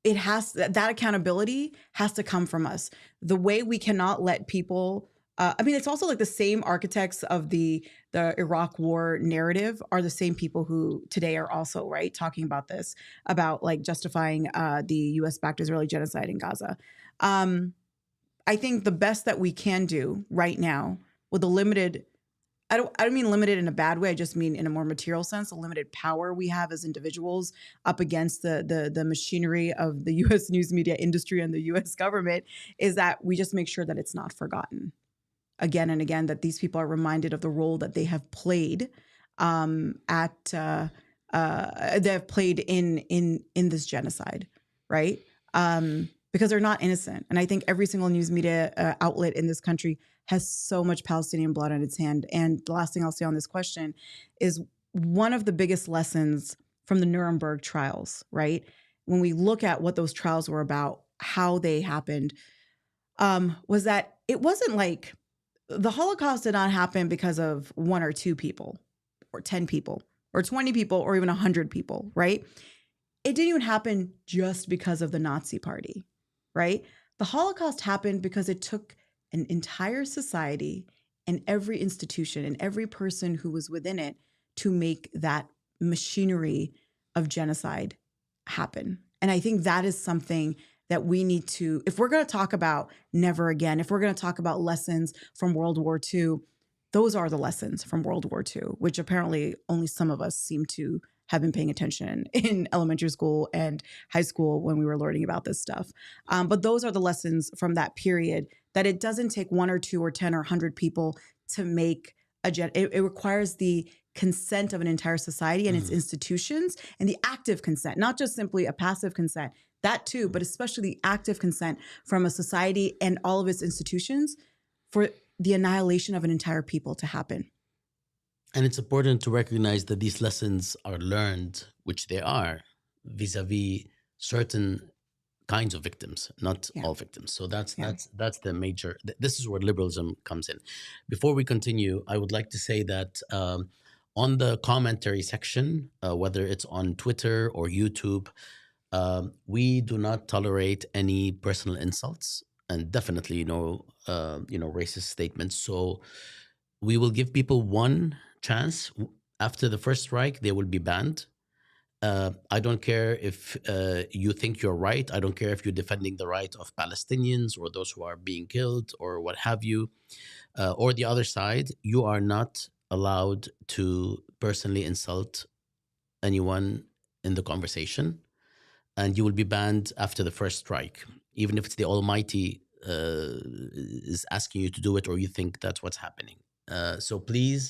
that accountability has to come from us. The way we cannot let people, it's also like the same architects of the Iraq war narrative are the same people who today are also, right, talking about this, about like justifying the US-backed Israeli genocide in Gaza. I think the best that we can do right now with the limited, I don't mean limited in a bad way. I just mean in a more material sense, the limited power we have as individuals up against the machinery of the U.S. news media industry and the U.S. government, is that we just make sure that it's not forgotten again and again, that these people are reminded of the role that they have played they have played in this genocide, right? Because they're not innocent. And I think every single news media outlet in this country has so much Palestinian blood on its hand. And the last thing I'll say on this question is, one of the biggest lessons from the Nuremberg trials, right? When we look at what those trials were about, how they happened, was that it wasn't like the Holocaust did not happen because of one or two people or 10 people or 20 people or even 100 people, right? It didn't even happen just because of the Nazi Party, right? The Holocaust happened because it took an entire society and every institution and every person who was within it to make that machinery of genocide happen. And I think that is something that we need to, if we're going to talk about never again, if we're going to talk about lessons from World War II, those are the lessons from World War II, which apparently only some of us seem to have been paying attention in elementary school and high school when we were learning about this stuff. But those are the lessons from that period, that it doesn't take 1 or 2 or 10 or 100 people to make it requires the consent of an entire society and its institutions, and the active consent, not just simply a passive consent, that too, but especially the active consent from a society and all of its institutions for the annihilation of an entire people to happen. And it's important to recognize that these lessons are learned, which they are, vis-a-vis certain kinds of victims, not Yeah. all victims. So that's Yeah. that's the major. This is where liberalism comes in. Before we continue, I would like to say that on the commentary section, whether it's on Twitter or YouTube, we do not tolerate any personal insults and definitely no racist statements. So we will give people one chance. After the first strike, they will be banned. I don't care if you think you're right. I don't care if you're defending the right of Palestinians or those who are being killed or what have you, or the other side. You are not allowed to personally insult anyone in the conversation, and you will be banned after the first strike, even if it's the Almighty is asking you to do it or you think that's what's happening. So please,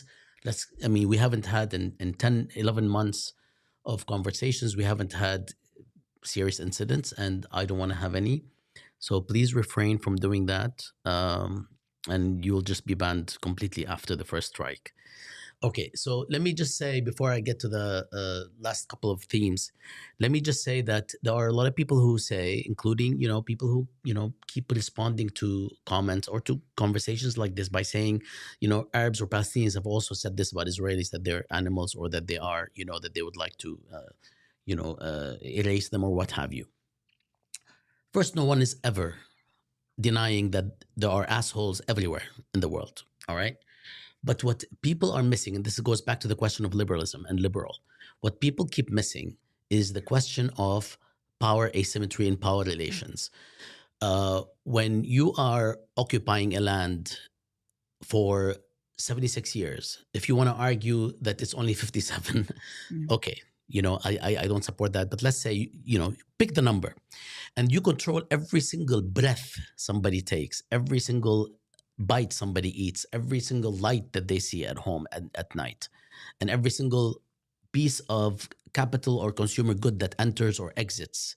I mean, we haven't had in 10, 11 months of conversations, we haven't had serious incidents, and I don't want to have any. So please refrain from doing that. And you'll just be banned completely after the first strike. Okay, so let me just say before I get to the last couple of themes, let me just say that there are a lot of people who say, including people who keep responding to comments or to conversations like this by saying, Arabs or Palestinians have also said this about Israelis, that they're animals or that they are, that they would like to, erase them or what have you. First, no one is ever denying that there are assholes everywhere in the world. All right. But what people are missing, and this goes back to the question of liberalism and liberal, what people keep missing is the question of power asymmetry and power relations. When you are occupying a land for 76 years, if you want to argue that it's only 57, Mm. okay, I don't support that. But let's say, pick the number and you control every single breath somebody takes, every single bite somebody eats, every single light that they see at home at night, and every single piece of capital or consumer good that enters or exits.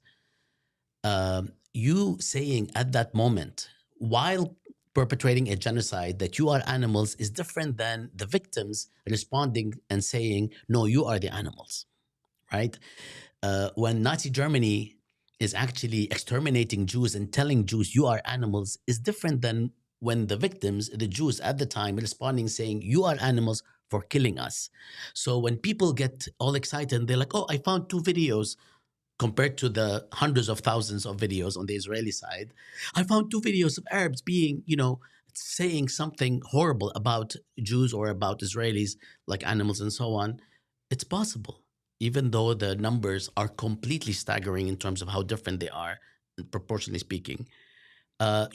You saying at that moment, while perpetrating a genocide, that you are animals is different than the victims responding and saying, no, you are the animals, right? When Nazi Germany is actually exterminating Jews and telling Jews you are animals is different than when the victims, the Jews at the time, responding saying you are animals for killing us. So when people get all excited and they're like, oh, I found 2 videos compared to the hundreds of thousands of videos on the Israeli side, I found 2 videos of Arabs being, saying something horrible about Jews or about Israelis like animals and so on. It's possible, even though the numbers are completely staggering in terms of how different they are, proportionally speaking.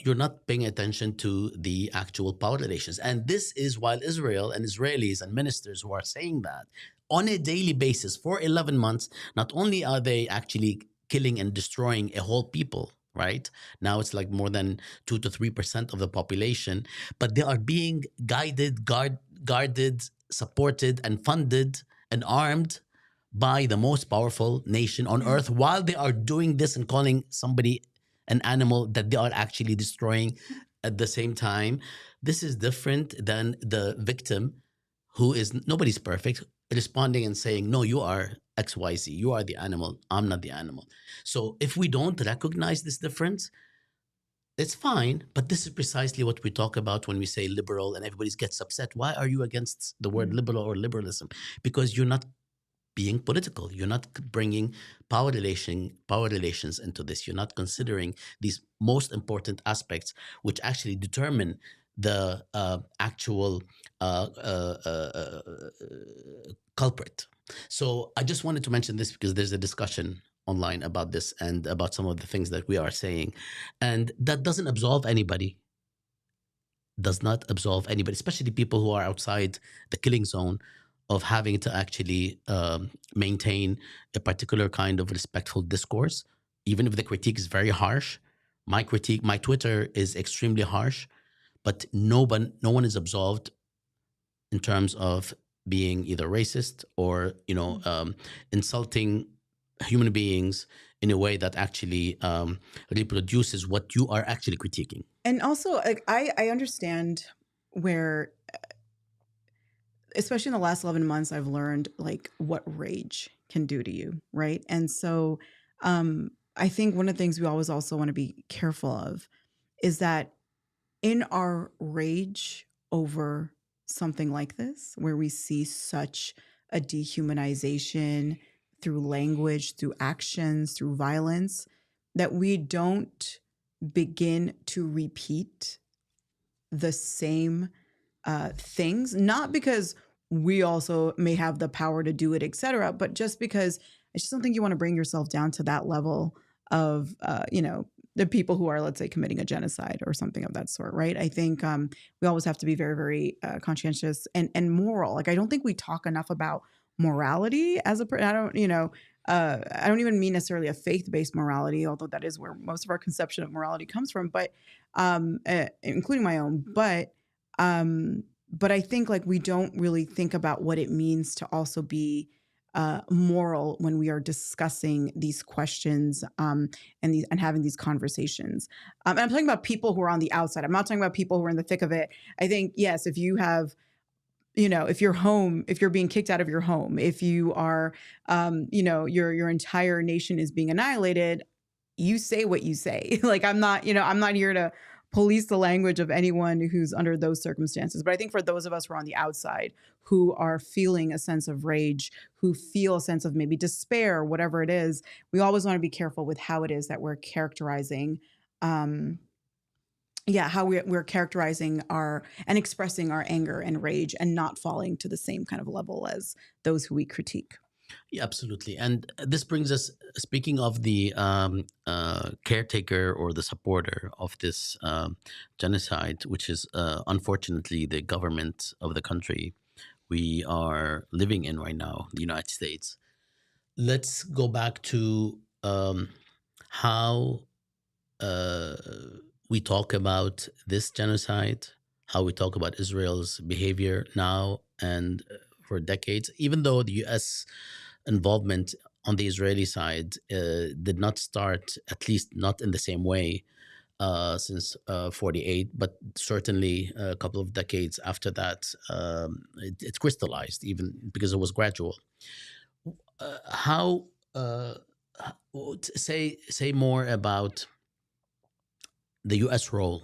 You're not paying attention to the actual power relations. And this is while Israel and Israelis and ministers who are saying that on a daily basis for 11 months, not only are they actually killing and destroying a whole people, right? Now it's like more than 2 to 3% of the population, but they are being guarded, supported, and funded and armed by the most powerful nation on Yeah. earth while they are doing this and calling somebody an animal that they are actually destroying at the same time. This is different than the victim, who is nobody's perfect, responding and saying, no, you are XYZ, you are the animal, I'm not the animal. So if we don't recognize this difference, it's fine, but this is precisely what we talk about when we say liberal and everybody gets upset. Why are you against the word Mm. liberal or liberalism? Because you're not being political. You're not bringing power relations into this. You're not considering these most important aspects, which actually determine the actual culprit. So I just wanted to mention this because there's a discussion online about this and about some of the things that we are saying, and that doesn't absolve anybody. Does not absolve anybody, especially people who are outside the killing zone, of having to actually maintain a particular kind of respectful discourse, even if the critique is very harsh. My Twitter is extremely harsh, but no one is absolved in terms of being either racist or insulting human beings in a way that actually reproduces what you are actually critiquing. And also, like, I understand where, especially in the last 11 months, I've learned like what rage can do to you, right? And so, I think one of the things we always also want to be careful of is that in our rage over something like this, where we see such a dehumanization through language, through actions, through violence, that we don't begin to repeat the same things, not because we also may have the power to do it, et cetera, but just because I just don't think you want to bring yourself down to that level of, the people who are, let's say, committing a genocide or something of that sort, right? I think we always have to be very, very conscientious and moral. Like, I don't think we talk enough about morality as I don't, I don't even mean necessarily a faith-based morality, although that is where most of our conception of morality comes from, but including my own. But I think like we don't really think about what it means to also be moral when we are discussing these questions and having these conversations. And I'm talking about people who are on the outside. I'm not talking about people who are in the thick of it. I think yes, if you have if you're home, if you're being kicked out of your home, if you are, your entire nation is being annihilated, you say what you say. Like I'm not here to police the language of anyone who's under those circumstances. But I think for those of us who are on the outside, who are feeling a sense of rage, who feel a sense of maybe despair, whatever it is, we always want to be careful with how it is that we're characterizing. How we're characterizing our and expressing our anger and rage and not falling to the same kind of level as those who we critique. Yeah, absolutely. And this brings us, speaking of the caretaker or the supporter of this genocide, which is unfortunately the government of the country we are living in right now, the United States. Let's go back to how we talk about this genocide, how we talk about Israel's behavior now and for decades, even though the US involvement on the Israeli side did not start, at least not in the same way, since 48, but certainly a couple of decades after that, it crystallized, even because it was gradual. How say more about the U.S. role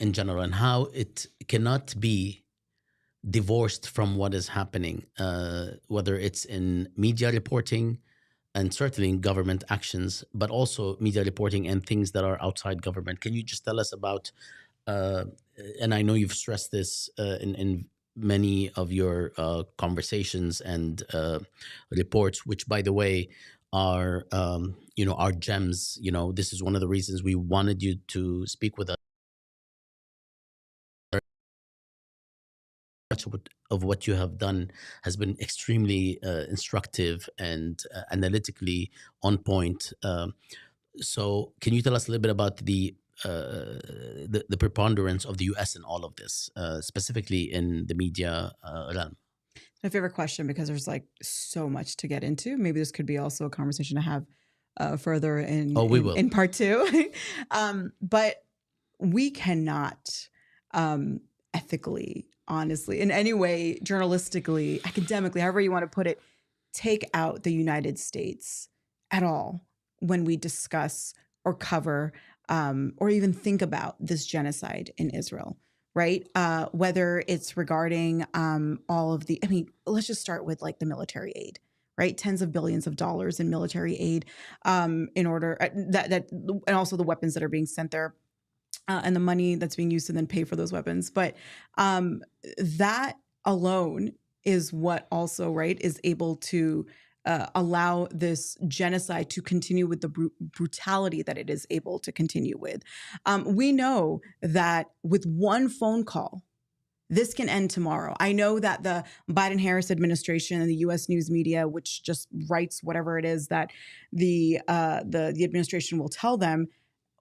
in general and how it cannot be divorced from what is happening, whether it's in media reporting and certainly in government actions, but also media reporting and things that are outside government. Can you just tell us about, and I know you've stressed this in many of your conversations and reports, which, by the way, are are gems. This is one of the reasons we wanted you to speak with us. Much of what you have done has been extremely instructive and analytically on point. So, can you tell us a little bit about the preponderance of the U.S. in all of this, specifically in the media realm? My favorite question, because there's like so much to get into. Maybe this could be also a conversation to have further Oh, we will. in part two. But we cannot ethically, honestly, in any way, journalistically, academically, however you want to put it, take out the United States at all when we discuss or cover or even think about this genocide in Israel, right? Whether it's regarding all of the, let's just start with like the military aid, right? Tens of billions of dollars in military aid in order and also the weapons that are being sent there. And the money that's being used to then pay for those weapons. But that alone is what also, right, is able to allow this genocide to continue with the brutality that it is able to continue with. We know that with one phone call, this can end tomorrow. I know that the Biden-Harris administration and the U.S. news media, which just writes whatever it is that the administration will tell them,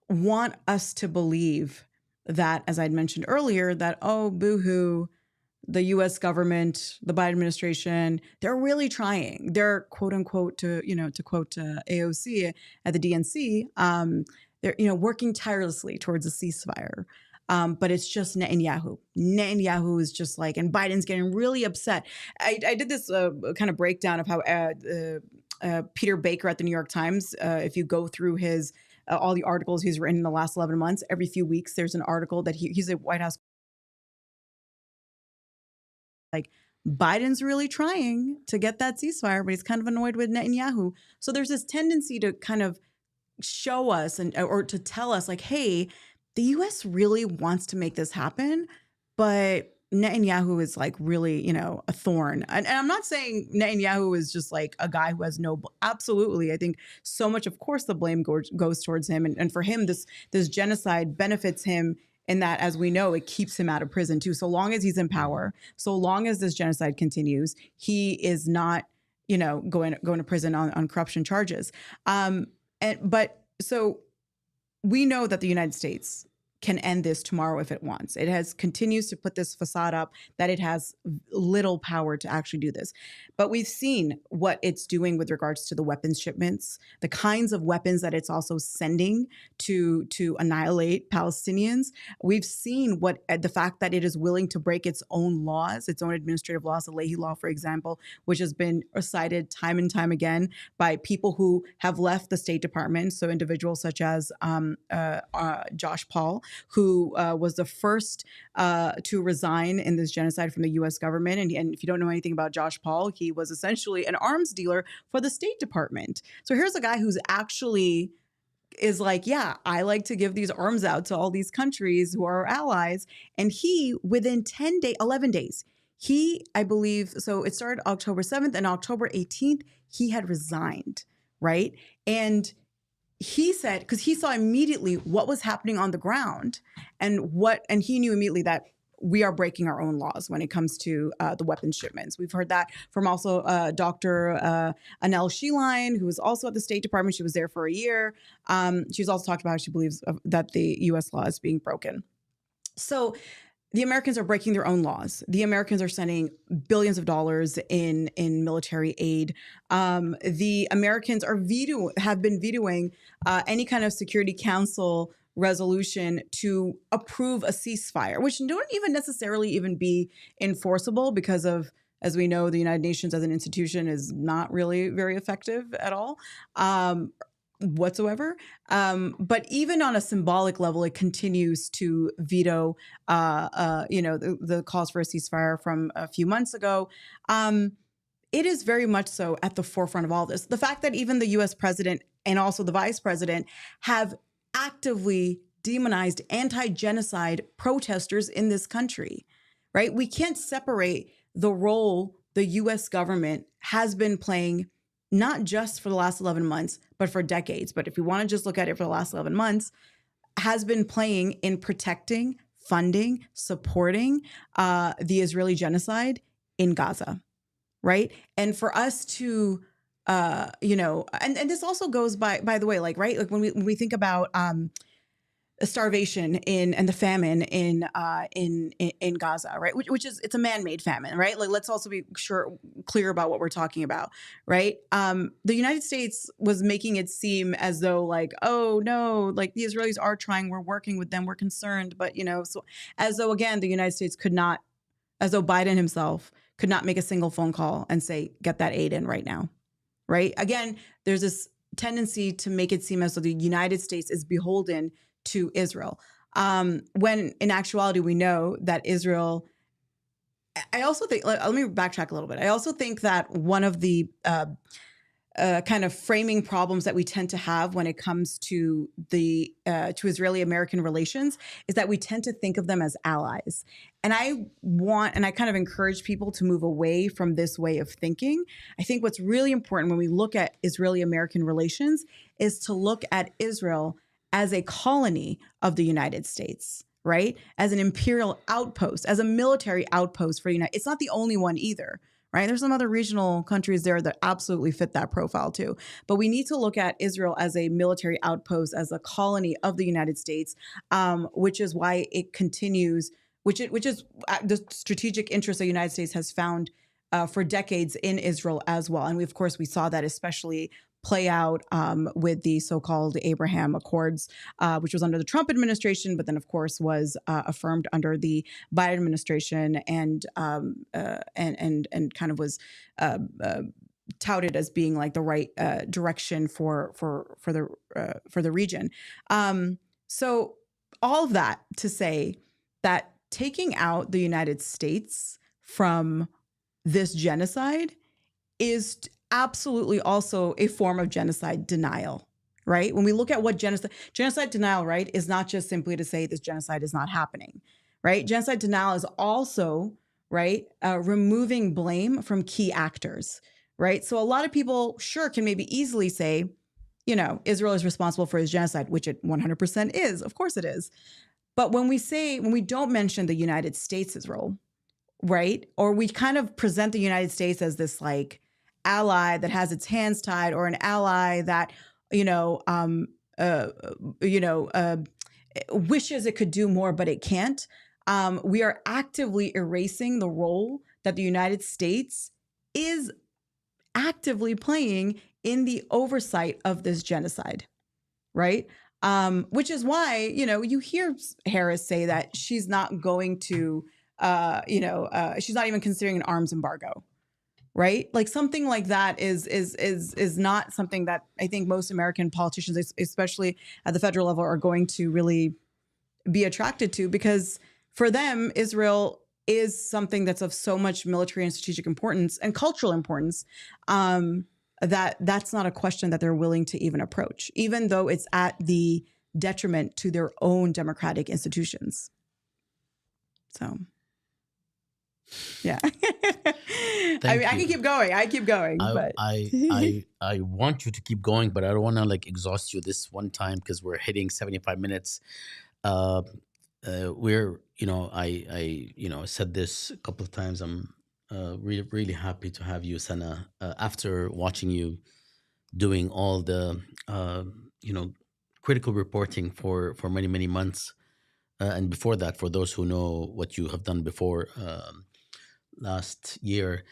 want us to believe that, as I'd mentioned earlier, that, oh, boohoo, the U.S. government, the Biden administration, they're really trying. They're quote unquote, to quote AOC at the DNC, they're working tirelessly towards a ceasefire. But it's just Netanyahu. Netanyahu is just like, and Biden's getting really upset. I did this kind of breakdown of how Peter Baker at the New York Times. If you go through his all the articles he's written in the last 11 months, every few weeks there's an article that he's a White House, like, Biden's really trying to get that ceasefire, but he's kind of annoyed with Netanyahu. So there's this tendency to kind of show us and or to tell us like, hey, the US really wants to make this happen, but Netanyahu is like really, a thorn. And I'm not saying Netanyahu is just like a guy who has no, absolutely. I think so much, of course, the blame goes towards him. And for him, this genocide benefits him in that, as we know, it keeps him out of prison too. So long as he's in power, so long as this genocide continues, he is not, going to prison on corruption charges. But so we know that the United States can end this tomorrow if it wants. It continues to put this facade up that it has little power to actually do this. But we've seen what it's doing with regards to the weapons shipments, the kinds of weapons that it's also sending to annihilate Palestinians. We've seen the fact that it is willing to break its own laws, its own administrative laws, the Leahy Law, for example, which has been cited time and time again by people who have left the State Department. So individuals such as Josh Paul, who was the first to resign in this genocide from the U.S. government. And if you don't know anything about Josh Paul, he was essentially an arms dealer for the State Department. So here's a guy who's actually is like, yeah, I like to give these arms out to all these countries who are our allies. And he, within 11 days, I believe, so it started October 7th and October 18th, he had resigned, right? And he said, because he saw immediately what was happening on the ground and he knew immediately that we are breaking our own laws when it comes to the weapons shipments. We've heard that from also Dr. Anel Sheline, who was also at the State Department. She was there for a year. She's also talked about how she believes that the U.S. law is being broken. So the Americans are breaking their own laws. The Americans are sending billions of dollars in military aid. The Americans have been vetoing any kind of Security Council resolution to approve a ceasefire, which don't even necessarily even be enforceable because of, as we know, the United Nations as an institution is not really very effective at all. Whatsoever. But even on a symbolic level, it continues to veto, the calls for a ceasefire from a few months ago. It is very much so at the forefront of all this. The fact that even the US president and also the vice president have actively demonized anti-genocide protesters in this country, right? We can't separate the role the US government has been playing, not just for the last 11 months, but for decades. But if you want to just look at it for the last 11 months, has been playing in protecting, funding, supporting the Israeli genocide in Gaza, right? And for us to, and this also goes by the way, like, right? Like when we think about starvation and the famine in Gaza, right? Which is, it's a man-made famine, right? Like, let's also be clear about what we're talking about, right? The United States was making it seem as though like, oh no, like the Israelis are trying, we're working with them, we're concerned, but so as though again the United States could not, as though Biden himself could not make a single phone call and say, get that aid in right now, right? Again, there's this tendency to make it seem as though the United States is beholden to Israel, when in actuality we know that Israel. I also think. Let me backtrack a little bit. I also think that one of the kind of framing problems that we tend to have when it comes to the to Israeli-American relations is that we tend to think of them as allies. And I kind of encourage people to move away from this way of thinking. I think what's really important when we look at Israeli-American relations is to look at Israel as a colony of the United States, right? As an imperial outpost, as a military outpost for the United States. It's not the only one either, right? There's some other regional countries there that absolutely fit that profile too. But we need to look at Israel as a military outpost, as a colony of the United States, which is why it continues, which is the strategic interest the United States has found for decades in Israel as well. And of course, we saw that especially play out with the so-called Abraham Accords, which was under the Trump administration, but then of course was affirmed under the Biden administration, and kind of was touted as being like the right direction for the region. So all of that to say that taking out the United States from this genocide is absolutely also a form of genocide denial, right? When we look at what genocide denial, right, is not just simply to say this genocide is not happening, right? Genocide denial is also, right, removing blame from key actors, right? So a lot of people, sure, can maybe easily say, Israel is responsible for his genocide, which it 100% is. Of course it is. But when we don't mention the United States' role, right? Or we kind of present the United States as this like ally that has its hands tied, or an ally that, uh, you know, uh, wishes it could do more, but it can't. We are actively erasing the role that the United States is actively playing in the oversight of this genocide, right? Which is why, you hear Harris say that she's not going to, she's not even considering an arms embargo, right? Like something like that is not something that I think most American politicians, especially at the federal level, are going to really be attracted to, because for them, Israel is something that's of so much military and strategic importance and cultural importance, that's not a question that they're willing to even approach, even though it's at the detriment to their own democratic institutions. So, yeah. I can keep going. I keep going. I want you to keep going, but I don't want to like exhaust you this one time because we're hitting 75 minutes. We're, I said this a couple of times. I'm really, really happy to have you, Sana, after watching you doing all the, critical reporting for many, many months. And before that, for those who know what you have done before last year,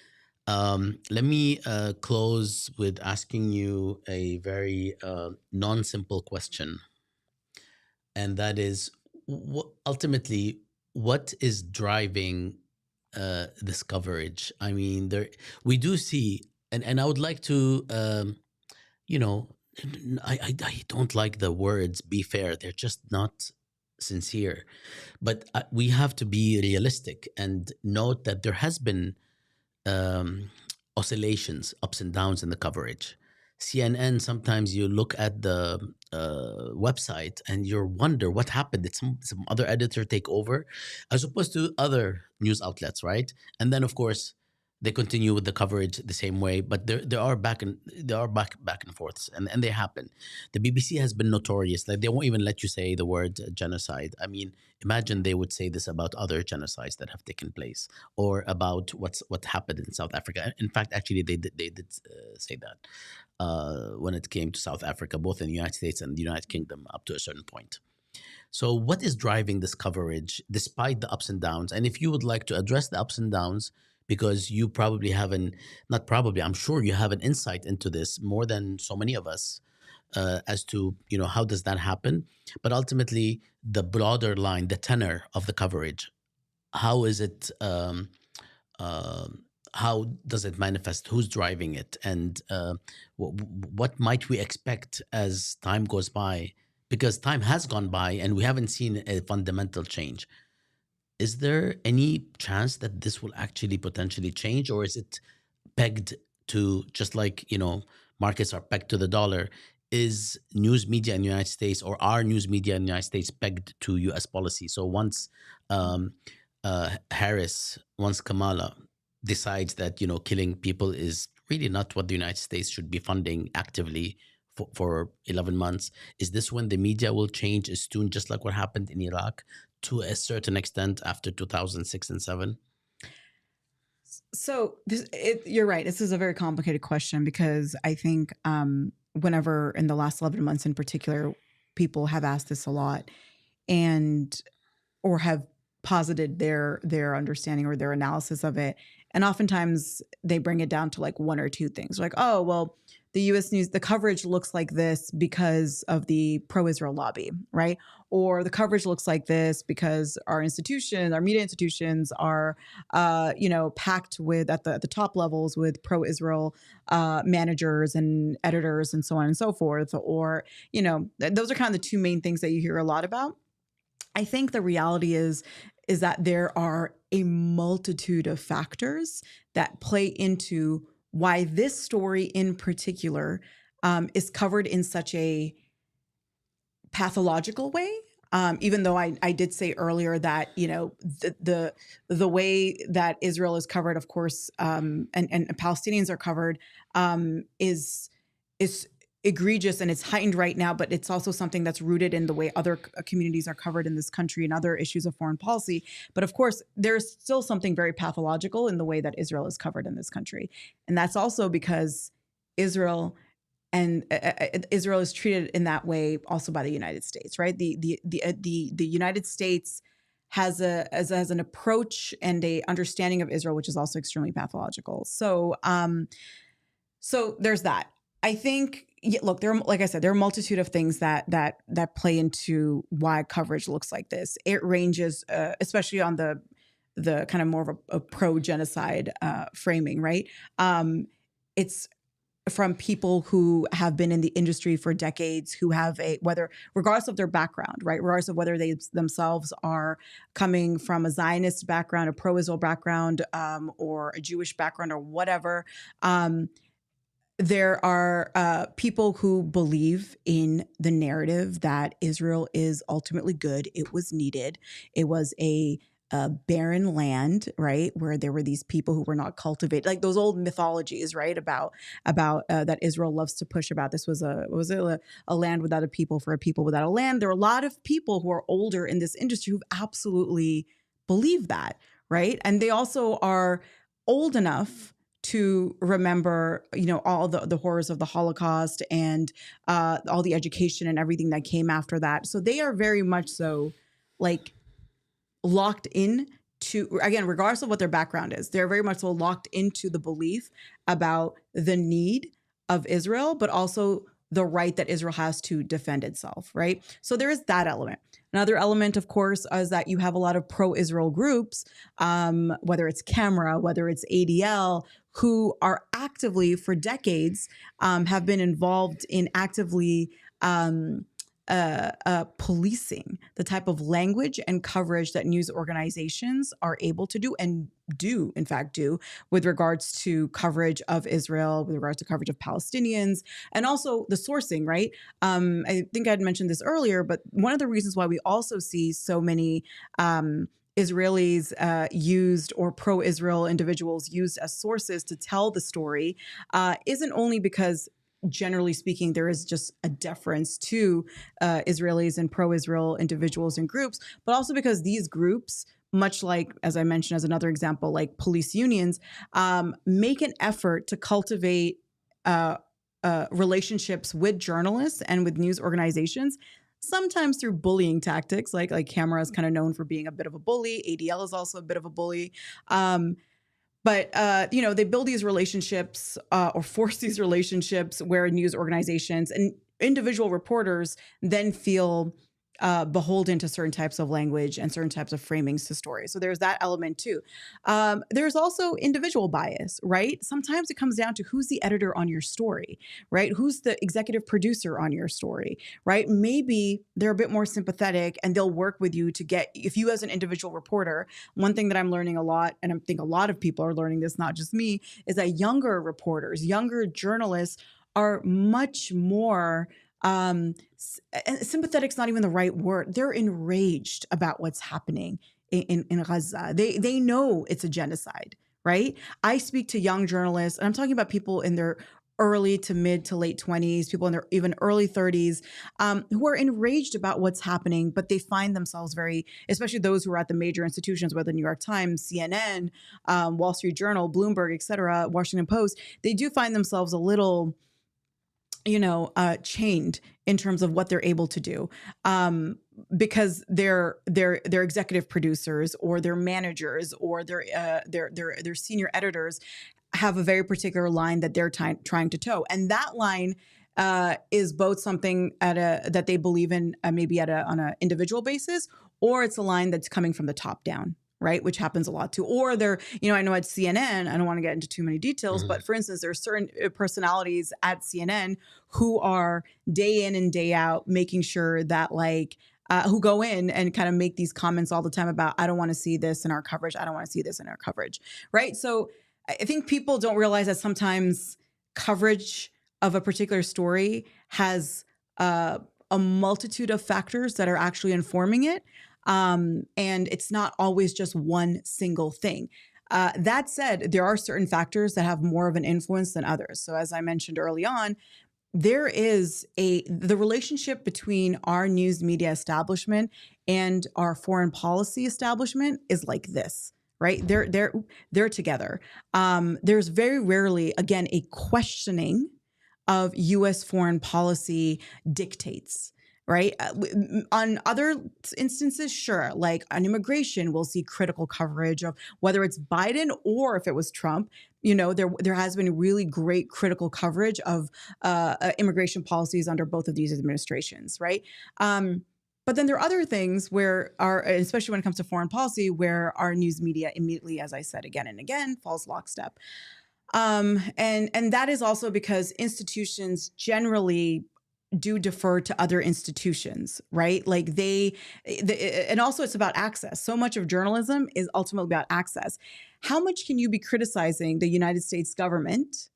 let me close with asking you a very non-simple question. And that is, ultimately, what is driving this coverage? I mean, we do see, and I would like to, I don't like the words "be fair." They're just not sincere. But we have to be realistic and note that there has been oscillations, ups and downs in the coverage. CNN, sometimes you look at the website and you wonder what happened. Did some other editor take over, as opposed to other news outlets, right? And then, of course, they continue with the coverage the same way. But there are back and forths, and they happen. The BBC has been notorious; like they won't even let you say the word genocide. I mean, imagine they would say this about other genocides that have taken place, or about what happened in South Africa. In fact, actually, they did say that when it came to South Africa, both in the United States and the United Kingdom, up to a certain point. So, what is driving this coverage, despite the ups and downs? And if you would like to address the ups and downs, because you probably have not probably, I'm sure you have an insight into this more than so many of us, as to how does that happen, but ultimately the broader line, the tenor of the coverage, how is it? How does it manifest? Who's driving it? And what might we expect as time goes by? Because time has gone by and we haven't seen a fundamental change. Is there any chance that this will actually potentially change, or is it pegged to, just like markets are pegged to the dollar? Is news media in the United States, or are news media in the United States, pegged to U.S. policy? So once Harris, once Kamala decides that killing people is really not what the United States should be funding actively for 11 months, is this when the media will change its tune, just like what happened in Iraq to a certain extent after 2006 and 7? So you're right. This is a very complicated question, because I think whenever in the last 11 months in particular, people have asked this a lot, or have posited their understanding or their analysis of it. And oftentimes they bring it down to like one or two things, like, oh, well, the U.S. news, the coverage looks like this because of the pro-Israel lobby, right? Or the coverage looks like this because our institutions, our media institutions are, packed with at the top levels with pro-Israel managers and editors and so on and so forth. Or, those are kind of the two main things that you hear a lot about. I think the reality is that there are a multitude of factors that play into why this story in particular is covered in such a pathological way. Even though I did say earlier that the way that Israel is covered, of course, and Palestinians are covered, is egregious and it's heightened right now, but it's also something that's rooted in the way other communities are covered in this country and other issues of foreign policy. But of course, there's still something very pathological in the way that Israel is covered in this country. And that's also because Israel Israel is treated in that way also by the United States, right? The United States has an approach and a understanding of Israel, which is also extremely pathological. So there's that. I think, look, like I said, there are a multitude of things that play into why coverage looks like this. It ranges, especially on the kind of more of a pro-genocide framing, right? It's from people who have been in the industry for decades, who have regardless of their background, right? Regardless of whether they themselves are coming from a Zionist background, a pro-Israel background, or a Jewish background, or whatever. There are people who believe in the narrative that Israel is ultimately good. It was needed. It was a barren land, right, where there were these people who were not cultivated, like those old mythologies, right, about that Israel loves to push about. This was a land without a people for a people without a land. There are a lot of people who are older in this industry who absolutely believe that, right, and they also are old enough to remember, all the horrors of the Holocaust and all the education and everything that came after that. So they are very much so like locked in to, again, regardless of what their background is, they're very much so locked into the belief about the need of Israel, but also the right that Israel has to defend itself, right? So there is that element. Another element, of course, is that you have a lot of pro-Israel groups, whether it's Camera, whether it's ADL, who are actively, for decades, have been involved in actively policing the type of language and coverage that news organizations are able to do and do, in fact, do with regards to coverage of Israel, with regards to coverage of Palestinians, and also the sourcing, right? I think I'd mentioned this earlier, but one of the reasons why we also see so many Israelis used, or pro-Israel individuals used as sources to tell the story isn't only because, generally speaking, there is just a deference to Israelis and pro-Israel individuals and groups, but also because these groups, much like, as I mentioned as another example, like police unions, make an effort to cultivate relationships with journalists and with news organizations, sometimes through bullying tactics, like Camera is kind of known for being a bit of a bully. ADL is also a bit of a bully. But they build these relationships or force these relationships where news organizations and individual reporters then feel beholden to certain types of language and certain types of framings to stories. So there's that element too. There's also individual bias, right? Sometimes it comes down to who's the editor on your story, right? Who's the executive producer on your story, right? Maybe they're a bit more sympathetic and they'll work with you to get, if you as an individual reporter, one thing that I'm learning a lot, and I think a lot of people are learning this, not just me, is that younger reporters, younger journalists are much more sympathetic's not even the right word. They're enraged about what's happening in Gaza. They know it's a genocide, right? I speak to young journalists, and I'm talking about people in their early to mid to late 20s, people in their even early 30s, who are enraged about what's happening, but they find themselves very, especially those who are at the major institutions, whether New York Times, CNN, Wall Street Journal, Bloomberg, et cetera, Washington Post, they do find themselves a little chained in terms of what they're able to do, because they're executive producers or their managers or their senior editors have a very particular line that they're trying to toe, and that line is both something that they believe in, maybe on an individual basis, or it's a line that's coming from the top down, right? Which happens a lot too. Or they're, I know at CNN, I don't want to get into too many details, but for instance, there are certain personalities at CNN who are day in and day out making sure that who go in and kind of make these comments all the time about, I don't want to see this in our coverage. I don't want to see this in our coverage, right? So I think people don't realize that sometimes coverage of a particular story has a multitude of factors that are actually informing it. And it's not always just one single thing. That said, there are certain factors that have more of an influence than others. So as I mentioned early on, there is the relationship between our news media establishment and our foreign policy establishment is like this, right? They're together. There's very rarely, again, a questioning of U.S. foreign policy dictates, right? On other instances, sure, like on immigration, we'll see critical coverage of whether it's Biden or if it was Trump. There has been really great critical coverage of immigration policies under both of these administrations, right? But then there are other things especially when it comes to foreign policy, where our news media immediately, as I said again and again, falls lockstep. And that is also because institutions generally do defer to other institutions, right? And also it's about access. So much of journalism is ultimately about access. How much can you be criticizing the United States government,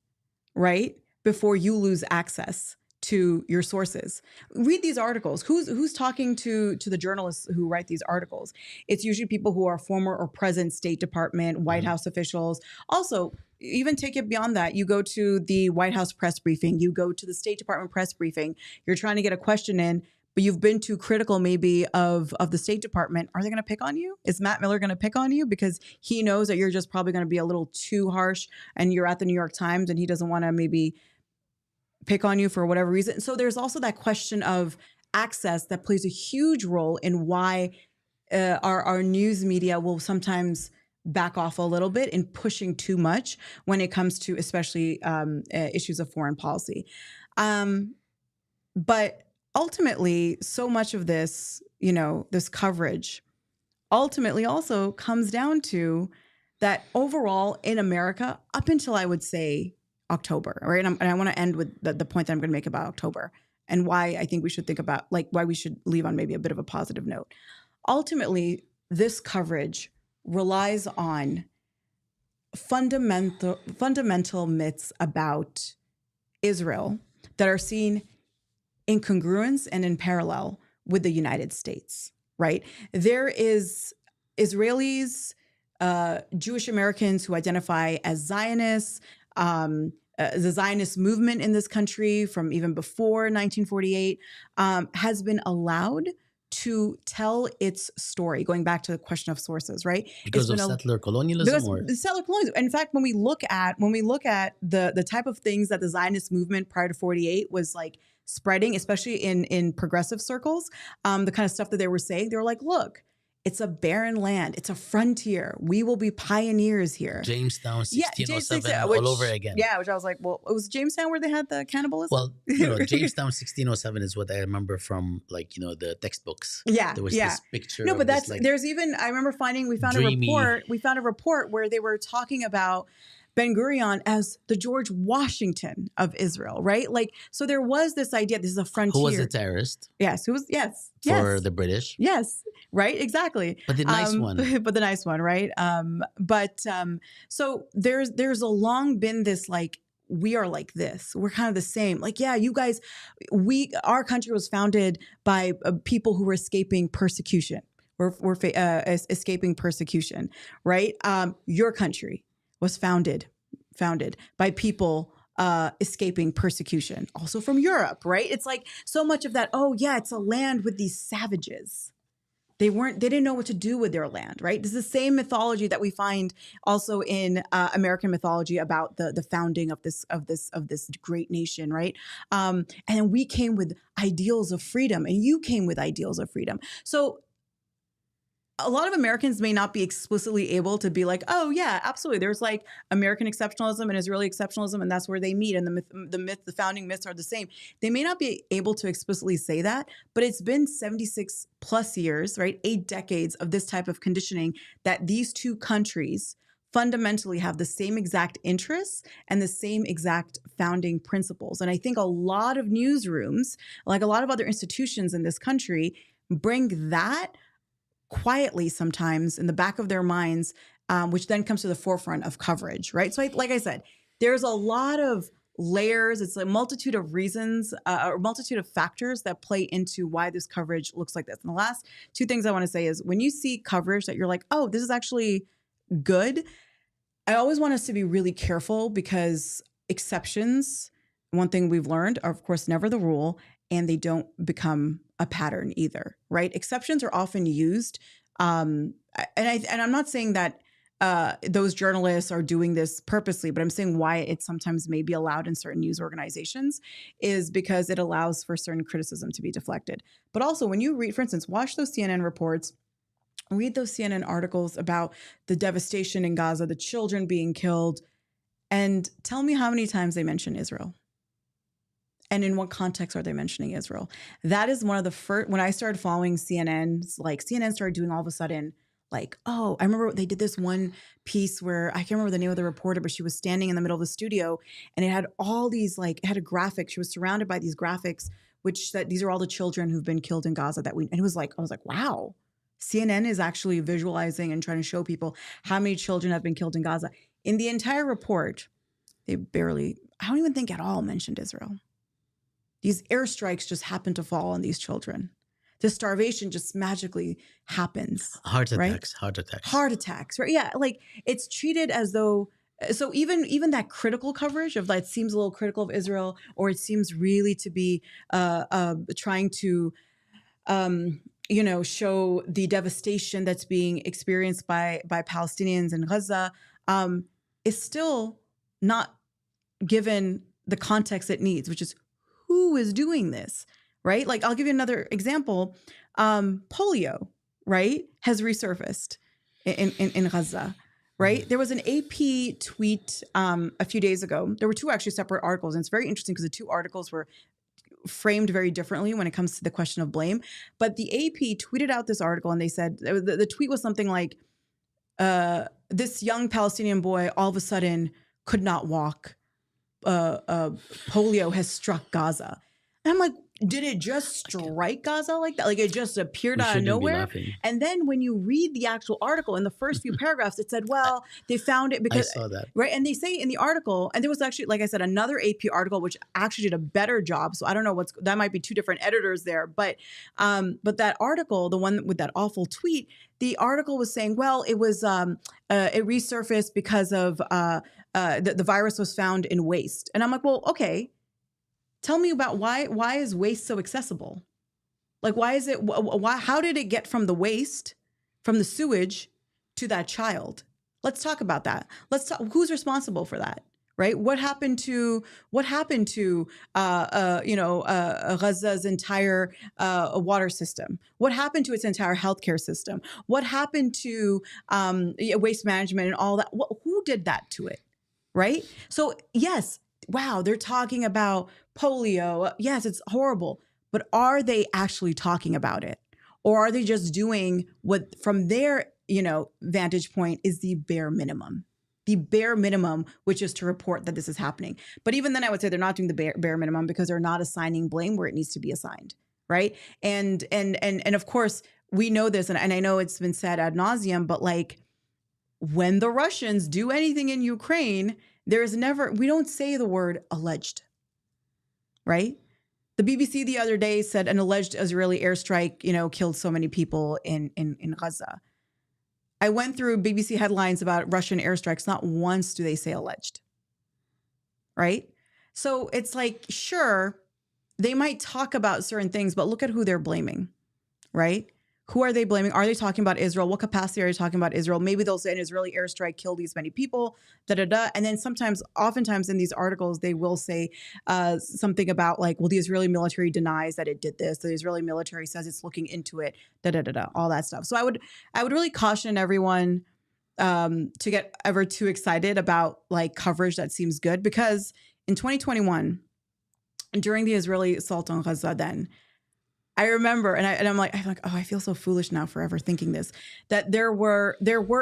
right, before you lose access to your sources? Read these articles. Who's talking to the journalists who write these articles? It's usually people who are former or present State Department, White House officials. Also, even take it beyond that. You go to the White House press briefing, you go to the State Department press briefing, you're trying to get a question in, but you've been too critical maybe of the State Department. Are they going to pick on you? Is Matt Miller going to pick on you because he knows that you're just probably going to be a little too harsh and you're at the New York Times and he doesn't want to maybe pick on you for whatever reason? So there's also that question of access that plays a huge role in why our news media will sometimes back off a little bit in pushing too much when it comes to especially issues of foreign policy. But ultimately, so much of this, this coverage ultimately also comes down to that overall in America, up until I would say October, right? And I want to end with the point that I'm going to make about October and why I think we should think about, why we should leave on maybe a bit of a positive note. Ultimately, this coverage relies on fundamental myths about Israel that are seen in congruence and in parallel with the United States, right? There is Israelis, Jewish Americans who identify as Zionists, the Zionist movement in this country from even before 1948 has been allowed to tell its story, going back to the question of sources, right? Because of settler colonialism, or settler colonialism. In fact, when we look at the type of things that the Zionist movement prior to 48 was spreading, especially in progressive circles, the kind of stuff that they were saying, they were like, look, it's a barren land. It's a frontier. We will be pioneers here. Jamestown, 1607, all over again. Yeah, which I was like, well, it was Jamestown where they had the cannibalism? Well, Jamestown, 1607 is what I remember from, the textbooks. Yeah, there was this picture. No, but this, there's even, I remember we found a report where they were talking about Ben-Gurion as the George Washington of Israel, right? So there was this idea, this is a frontier. Who was a terrorist? Yes, who was, yes. For the British? Yes, right, exactly. But the nice one. But the nice one, right? So there's a long been this we are like this. We're kind of the same. Yeah, you guys, our country was founded by people who were escaping persecution. We're escaping persecution, right? Your country was founded by people escaping persecution, also from Europe, right? It's so much of that, oh yeah, it's a land with these savages. They didn't know what to do with their land, right? This is the same mythology that we find also in American mythology about the founding of this great nation, right? And we came with ideals of freedom, and you came with ideals of freedom. So a lot of Americans may not be explicitly able to be like, oh yeah, absolutely. There's like American exceptionalism and Israeli exceptionalism, and that's where they meet. And the founding myths are the same. They may not be able to explicitly say that, but it's been 76 plus years, right? 8 decades of this type of conditioning that these two countries fundamentally have the same exact interests and the same exact founding principles. And I think a lot of newsrooms, like a lot of other institutions in this country, bring that quietly sometimes in the back of their minds, which then comes to the forefront of coverage, right? So, like I said, there's a lot of layers. It's a multitude of reasons or multitude of factors that play into why this coverage looks like this. And the last two things I want to say is when you see coverage that you're like, oh, this is actually good, I always want us to be really careful because exceptions, one thing we've learned, are of course never the rule, and they don't become a pattern either, right? Exceptions are often used, and I'm not saying that those journalists are doing this purposely, but I'm saying why it sometimes may be allowed in certain news organizations is because it allows for certain criticism to be deflected. But also, when you read, for instance, watch those CNN reports. Read those CNN articles about the devastation in Gaza, the children being killed, and tell me how many times they mention Israel. And in what context are they mentioning Israel? That is one of the first, when I started following CNN, like CNN started doing all of a sudden, like, oh, I remember they did this one piece where I can't remember the name of the reporter, but she was standing in the middle of the studio and it had all these, like, it had a graphic. She was surrounded by these graphics, which said, these are all the children who've been killed in Gaza and it was like, I was like, wow, CNN is actually visualizing and trying to show people how many children have been killed in Gaza. In the entire report, they barely, I don't even think at all mentioned Israel. These airstrikes just happen to fall on these children. The starvation just magically happens. Heart attacks, right? heart attacks. Heart attacks, right? Yeah, like it's treated as though, so even that critical coverage of that seems a little critical of Israel, or it seems really to be trying to, show the devastation that's being experienced by Palestinians in Gaza, is still not given the context it needs, which is who is doing this, right? Like, I'll give you another example. Polio, right, has resurfaced in Gaza, right? There was an AP tweet a few days ago. There were two actually separate articles, and it's very interesting because the two articles were framed very differently when it comes to the question of blame. But the AP tweeted out this article, and they said, the tweet was something like, this young Palestinian boy all of a sudden could not walk. Polio has struck Gaza. And I'm like, did it just strike Gaza like that? Like it just appeared out of nowhere? And then when you read the actual article in the first few paragraphs, it said, well, they found it because— I saw that. Right. And they say in the article, and there was actually, like I said, another AP article, which actually did a better job. So I don't know that might be two different editors there. But that article, the one with that awful tweet, the article was saying, well, it was, it resurfaced because of the virus was found in waste. And I'm like, well, okay. Tell me about why is waste so accessible? Like, why is it, how did it get from the waste, from the sewage to that child? Let's talk about that. Let's talk, who's responsible for that, right? What happened to Gaza's entire water system? What happened to its entire healthcare system? What happened to waste management and all that? Who did that to it, right? So yes, wow, they're talking about polio. Yes, it's horrible. But are they actually talking about it? Or are they just doing what, from their, vantage point, is the bare minimum? The bare minimum, which is to report that this is happening. But even then, I would say they're not doing the bare minimum because they're not assigning blame where it needs to be assigned, right? And of course, we know this, and I know it's been said ad nauseum, but like when the Russians do anything in Ukraine, we don't say the word alleged, right? The BBC the other day said an alleged Israeli airstrike, killed so many people in Gaza. I went through BBC headlines about Russian airstrikes. Not once do they say alleged, right? So it's like, sure, they might talk about certain things, but look at who they're blaming, right? Who are they blaming? Are they talking about Israel? What capacity are they talking about Israel? Maybe they'll say an Israeli airstrike killed these many people, da da da. And then oftentimes in these articles, they will say something about like, well, the Israeli military denies that it did this. The Israeli military says it's looking into it, da da da da, all that stuff. So I would really caution everyone to get ever too excited about like coverage that seems good, because in 2021, during the Israeli assault on Gaza, then I remember, and I'm like, oh, I feel so foolish now for ever thinking this, that there were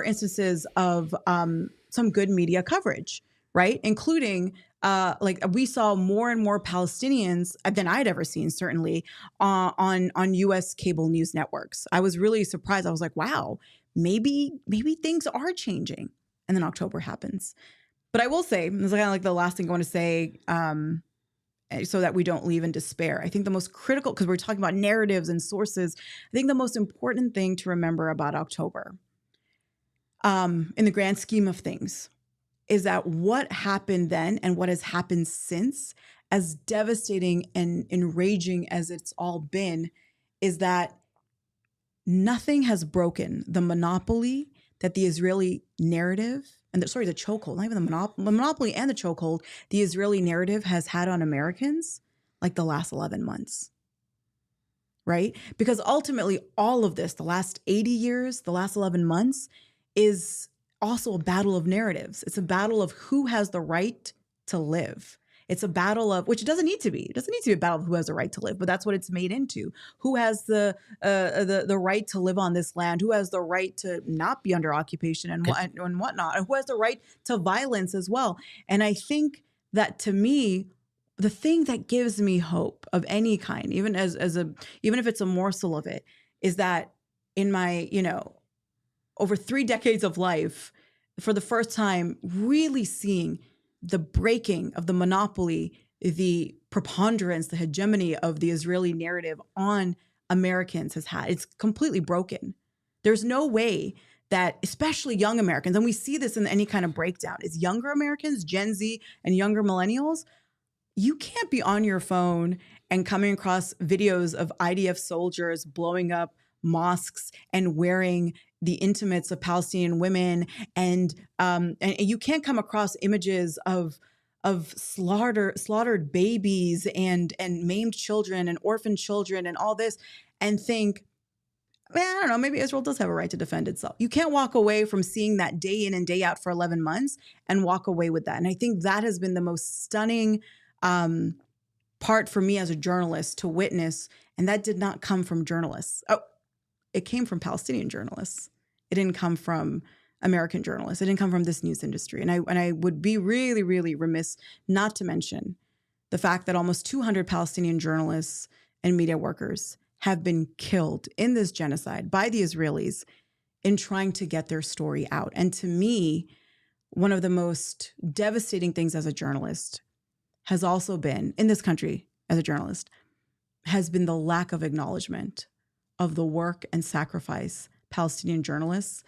instances of some good media coverage, right? Including like we saw more and more Palestinians than I'd ever seen, certainly on U.S. cable news networks. I was really surprised. I was like, wow, maybe things are changing. And then October happens. But I will say, this is kind of like the last thing I want to say, so that we don't leave in despair. I think the most critical, because we're talking about narratives and sources, I think the most important thing to remember about October, in the grand scheme of things, is that what happened then and what has happened since, as devastating and enraging as it's all been, is that nothing has broken the monopoly that the Israeli narrative and the chokehold, not even the monopoly and the chokehold, the Israeli narrative has had on Americans like the last 11 months, right? Because ultimately all of this, the last 80 years, the last 11 months, is also a battle of narratives. It's a battle of who has the right to live. It's a battle of, which it doesn't need to be. It doesn't need to be a battle of who has the right to live, but that's what it's made into. Who has the right to live on this land? Who has the right to not be under occupation and whatnot? And who has the right to violence as well? And I think that, to me, the thing that gives me hope of any kind, even even if it's a morsel of it, is that in my over 3 decades of life, for the first time, really seeing the breaking of the monopoly, the preponderance, the hegemony of the Israeli narrative on Americans it's completely broken. There's no way that, especially young Americans, and we see this in any kind of breakdown, is younger Americans, Gen Z and younger millennials, you can't be on your phone and coming across videos of IDF soldiers blowing up mosques and wearing the intimates of Palestinian women, and you can't come across images of slaughtered babies and maimed children and orphan children and all this, and think, man, I don't know, maybe Israel does have a right to defend itself. You can't walk away from seeing that day in and day out for 11 months and walk away with that. And I think that has been the most stunning part for me as a journalist to witness, and that did not come from journalists. Oh, it came from Palestinian journalists. It didn't come from American journalists. It didn't come from this news industry. And I would be really, really remiss not to mention the fact that almost 200 Palestinian journalists and media workers have been killed in this genocide by the Israelis in trying to get their story out. And to me, one of the most devastating things as a journalist has also been, in this country as a journalist, has been the lack of acknowledgement of the work and sacrifice Palestinian journalists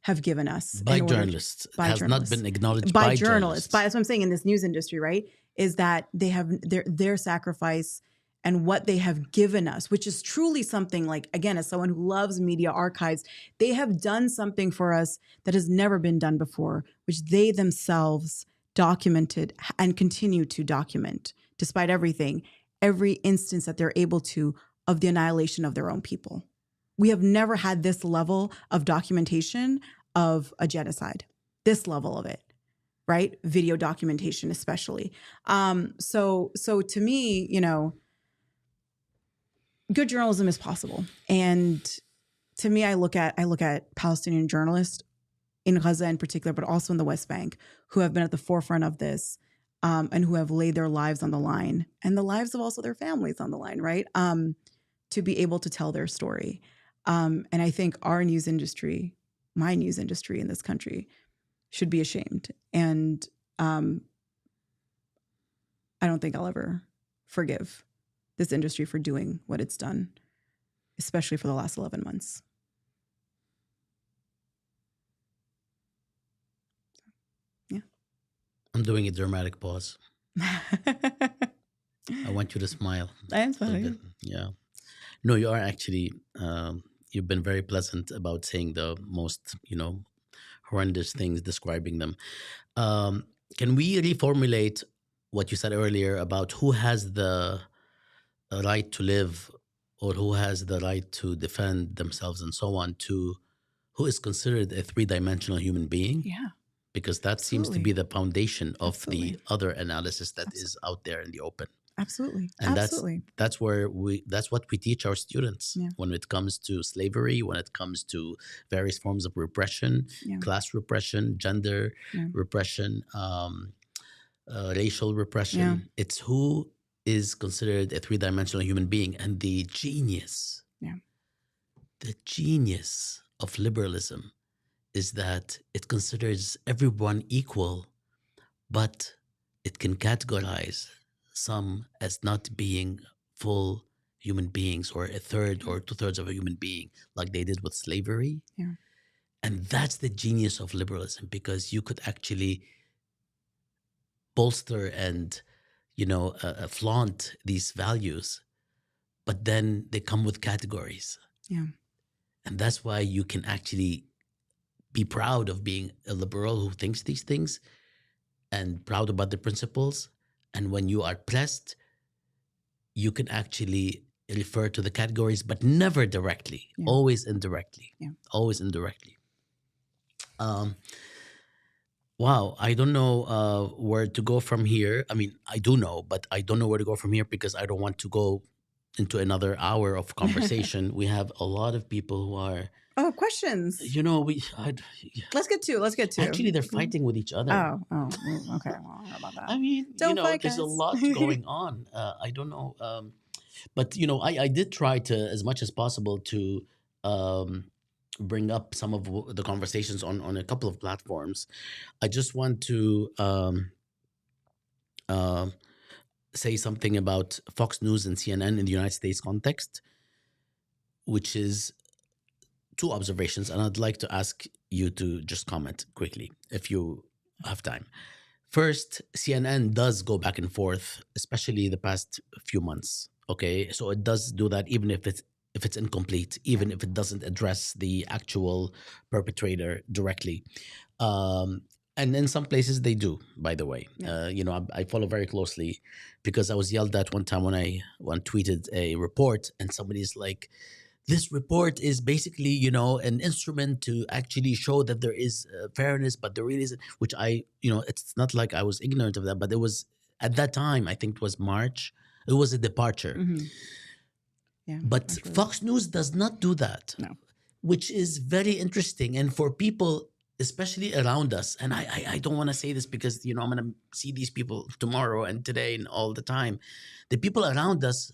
have given us. By journalists. Has not been acknowledged by journalists. That's what I'm saying in this news industry, right? Is that they have their sacrifice and what they have given us, which is truly something, like, again, as someone who loves media archives, they have done something for us that has never been done before, which they themselves documented and continue to document, despite everything, every instance that they're able to, of the annihilation of their own people. We have never had this level of documentation of a genocide, this level of it, right? Video documentation, especially. So to me, good journalism is possible. And to me, I look at Palestinian journalists in Gaza in particular, but also in the West Bank, who have been at the forefront of this, and who have laid their lives on the line, and the lives of also their families on the line, right? To be able to tell their story. And I think our news industry, my news industry in this country, should be ashamed. And I don't think I'll ever forgive this industry for doing what it's done, especially for the last 11 months. Yeah. I'm doing a dramatic pause. I want you to smile. I am smiling. Yeah. No, you are actually you've been very pleasant about saying the most, horrendous things, describing them. Um, can we reformulate what you said earlier about who has the right to live or who has the right to defend themselves and so on to who is considered a three-dimensional human being? Yeah, Because that seems to absolutely. be the foundation of Absolutely. the other analysis that Abso- is out there in the open. Absolutely. And Absolutely. that's what we teach our students Yeah. when it comes to slavery, when it comes to various forms of repression, Yeah. class repression, gender Yeah. repression, racial Yeah. repression. It's who is considered a three-dimensional human being. And Yeah. the genius of liberalism is that it considers everyone equal, but it can categorize some as not being full human beings or a third or two-thirds of a human being, like they did with slavery. Yeah. And that's the genius of liberalism, because you could actually bolster and flaunt these values, but then they come with categories. Yeah. And that's why you can actually be proud of being a liberal who thinks these things and proud about the principles. And when you are pressed, you can actually refer to the categories, but never directly, Yeah. always indirectly. Yeah. Always indirectly. Wow, I don't know where to go from here. I mean, I do know, but I don't know where to go from here because I don't want to go into another hour of conversation. We have a lot of people who are, Oh, questions. let's get to. Actually, they're fighting with each other. Oh, okay. Well, I don't know about that. I mean, Don't fight, there's a guys. lot going on. I don't know. But, I did try to, as much as possible, to bring up some of the conversations on a couple of platforms. I just want to say something about Fox News and CNN in the United States context, which is two observations. And I'd like to ask you to just comment quickly if you have time. First, CNN does go back and forth, especially the past few months. Okay, so it does do that, even if it's incomplete, even if it doesn't address the actual perpetrator directly. And in some places they do, by the way. Yeah. I follow very closely because I was yelled at one time when I tweeted a report, and somebody's like, this report is basically, an instrument to actually show that there is fairness, but there really isn't, which it's not like I was ignorant of that, but it was at that time, I think it was March, it was a departure. Mm-hmm. Yeah. But absolutely. Fox News does not do that, No. which is very interesting. And for people, especially around us, and I don't want to say this because, I'm going to see these people tomorrow and today and all the time, the people around us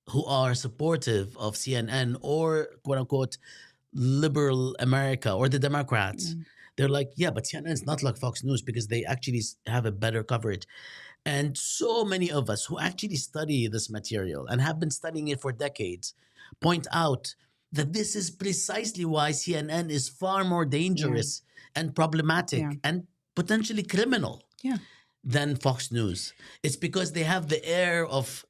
who are supportive of CNN or quote unquote liberal America or the Democrats, they're like, yeah, but CNN is not like Fox News because they actually have a better coverage. And so many of us who actually study this material and have been studying it for decades point out that this is precisely why CNN is far more dangerous and problematic and potentially criminal than Fox News. It's because they have the air of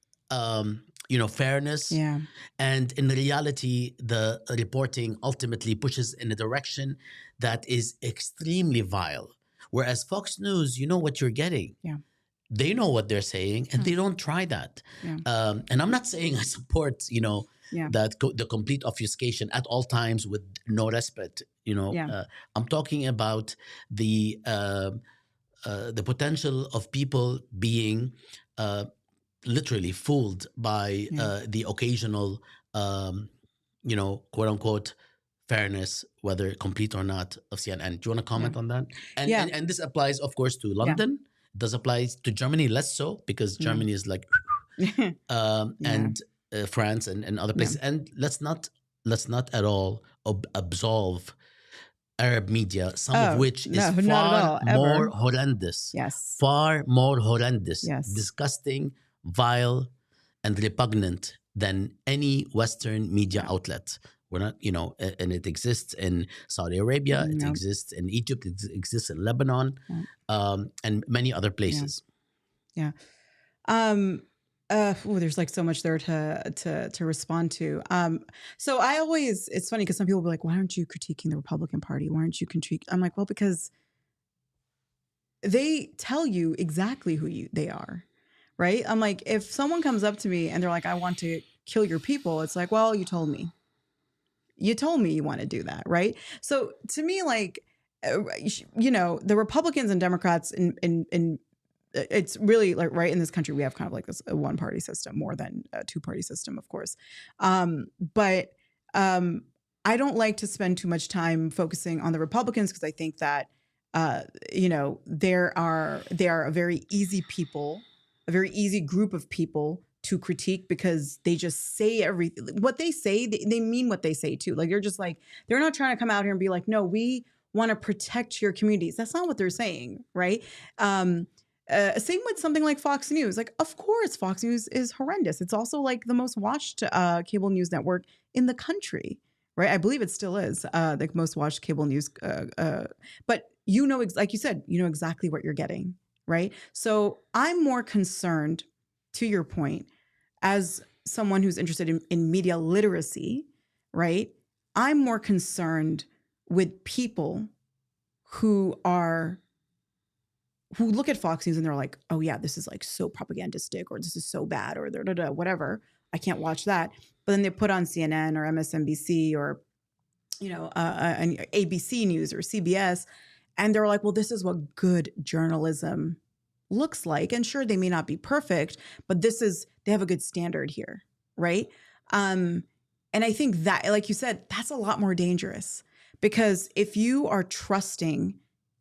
fairness. Yeah. And in reality, the reporting ultimately pushes in a direction that is extremely vile. Whereas Fox News, you know what you're getting. Yeah. They know what they're saying, and they don't try that. Yeah. And I'm not saying I support, that the complete obfuscation at all times with no respite. I'm talking about the potential of people being literally fooled by the occasional, quote unquote, fairness, whether complete or not, of CNN. Do you want to comment on that? And this applies, of course, to London. It does apply to Germany less so because Germany is like, and France and other places. And let's not at all absolve Arab media, some of which is far more horrendous. Yes. Far more horrendous, Yes. disgusting, vile, and repugnant than any Western media outlet. We're not, and it exists in Saudi Arabia, it exists in Egypt, it exists in Lebanon, and many other places. Yeah. There's like so much there to respond to. So I always, it's funny because some people will be like, why aren't you critiquing the Republican Party? Why aren't you critique? I'm like, well, because they tell you exactly they are, right? I'm like, if someone comes up to me and they're like, I want to kill your people, it's like, well, you told me. You told me you want to do that, right? So to me, like, the Republicans and Democrats in it's really like right in this country we have kind of like this one party system more than a two party system, of course. But I don't like to spend too much time focusing on the Republicans because I think that they are a very easy people, a very easy group of people to critique because they just say everything. What they say, they mean what they say too. Like they're not trying to come out here and be like, no, we want to protect your communities. That's not what they're saying, right? Same with something like Fox News. Like, of course, Fox News is horrendous. It's also like the most watched cable news network in the country, right? I believe it still is the most watched cable news. But like you said, you know exactly what you're getting, right? So I'm more concerned, to your point, as someone who's interested in media literacy, right? I'm more concerned with people who look at Fox News and they're like, oh yeah, this is like so propagandistic, or this is so bad, or whatever. I can't watch that. But then they put on CNN or MSNBC or, an ABC News or CBS, and they're like, well, this is what good journalism looks like. And sure, they may not be perfect, but they have a good standard here, right? And I think that, like you said, that's a lot more dangerous, because if you are trusting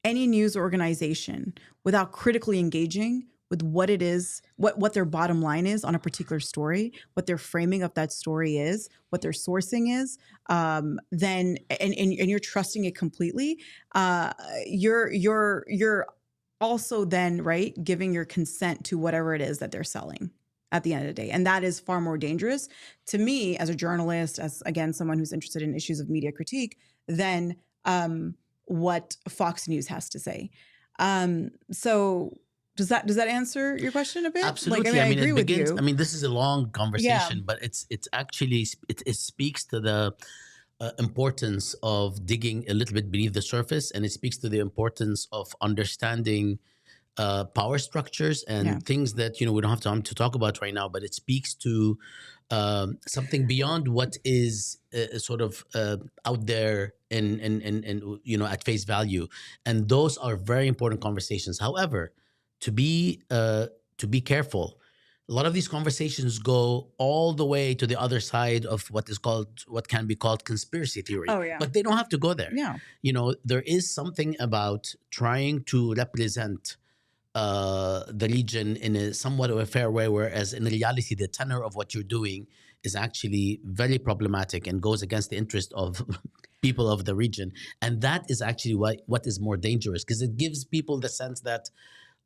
any news organization without critically engaging with what it is, what their bottom line is on a particular story, what their framing of that story is, what their sourcing is, then and you're trusting it completely, you're also then, right, giving your consent to whatever it is that they're selling at the end of the day. And that is far more dangerous to me as a journalist, as again, someone who's interested in issues of media critique, than what Fox News has to say. So does that answer your question a bit? Absolutely. Like, I mean, agree it with begins. you. I mean, this is a long Yeah. conversation, but it's actually it speaks to the importance of digging a little bit beneath the surface, and it speaks to the importance of understanding power structures and Yeah. things that we don't have time to talk about right now. But it speaks to something beyond what is sort of out there in at face value, and those are very important conversations. However, to be careful. A lot of these conversations go all the way to the other side of what can be called conspiracy theory. Oh, yeah. But they don't have to go there. Yeah. There is something about trying to represent the region in a somewhat of a fair way, whereas in reality, the tenor of what you're doing is actually very problematic and goes against the interest of people of the region. And that is actually what is more dangerous, because it gives people the sense that,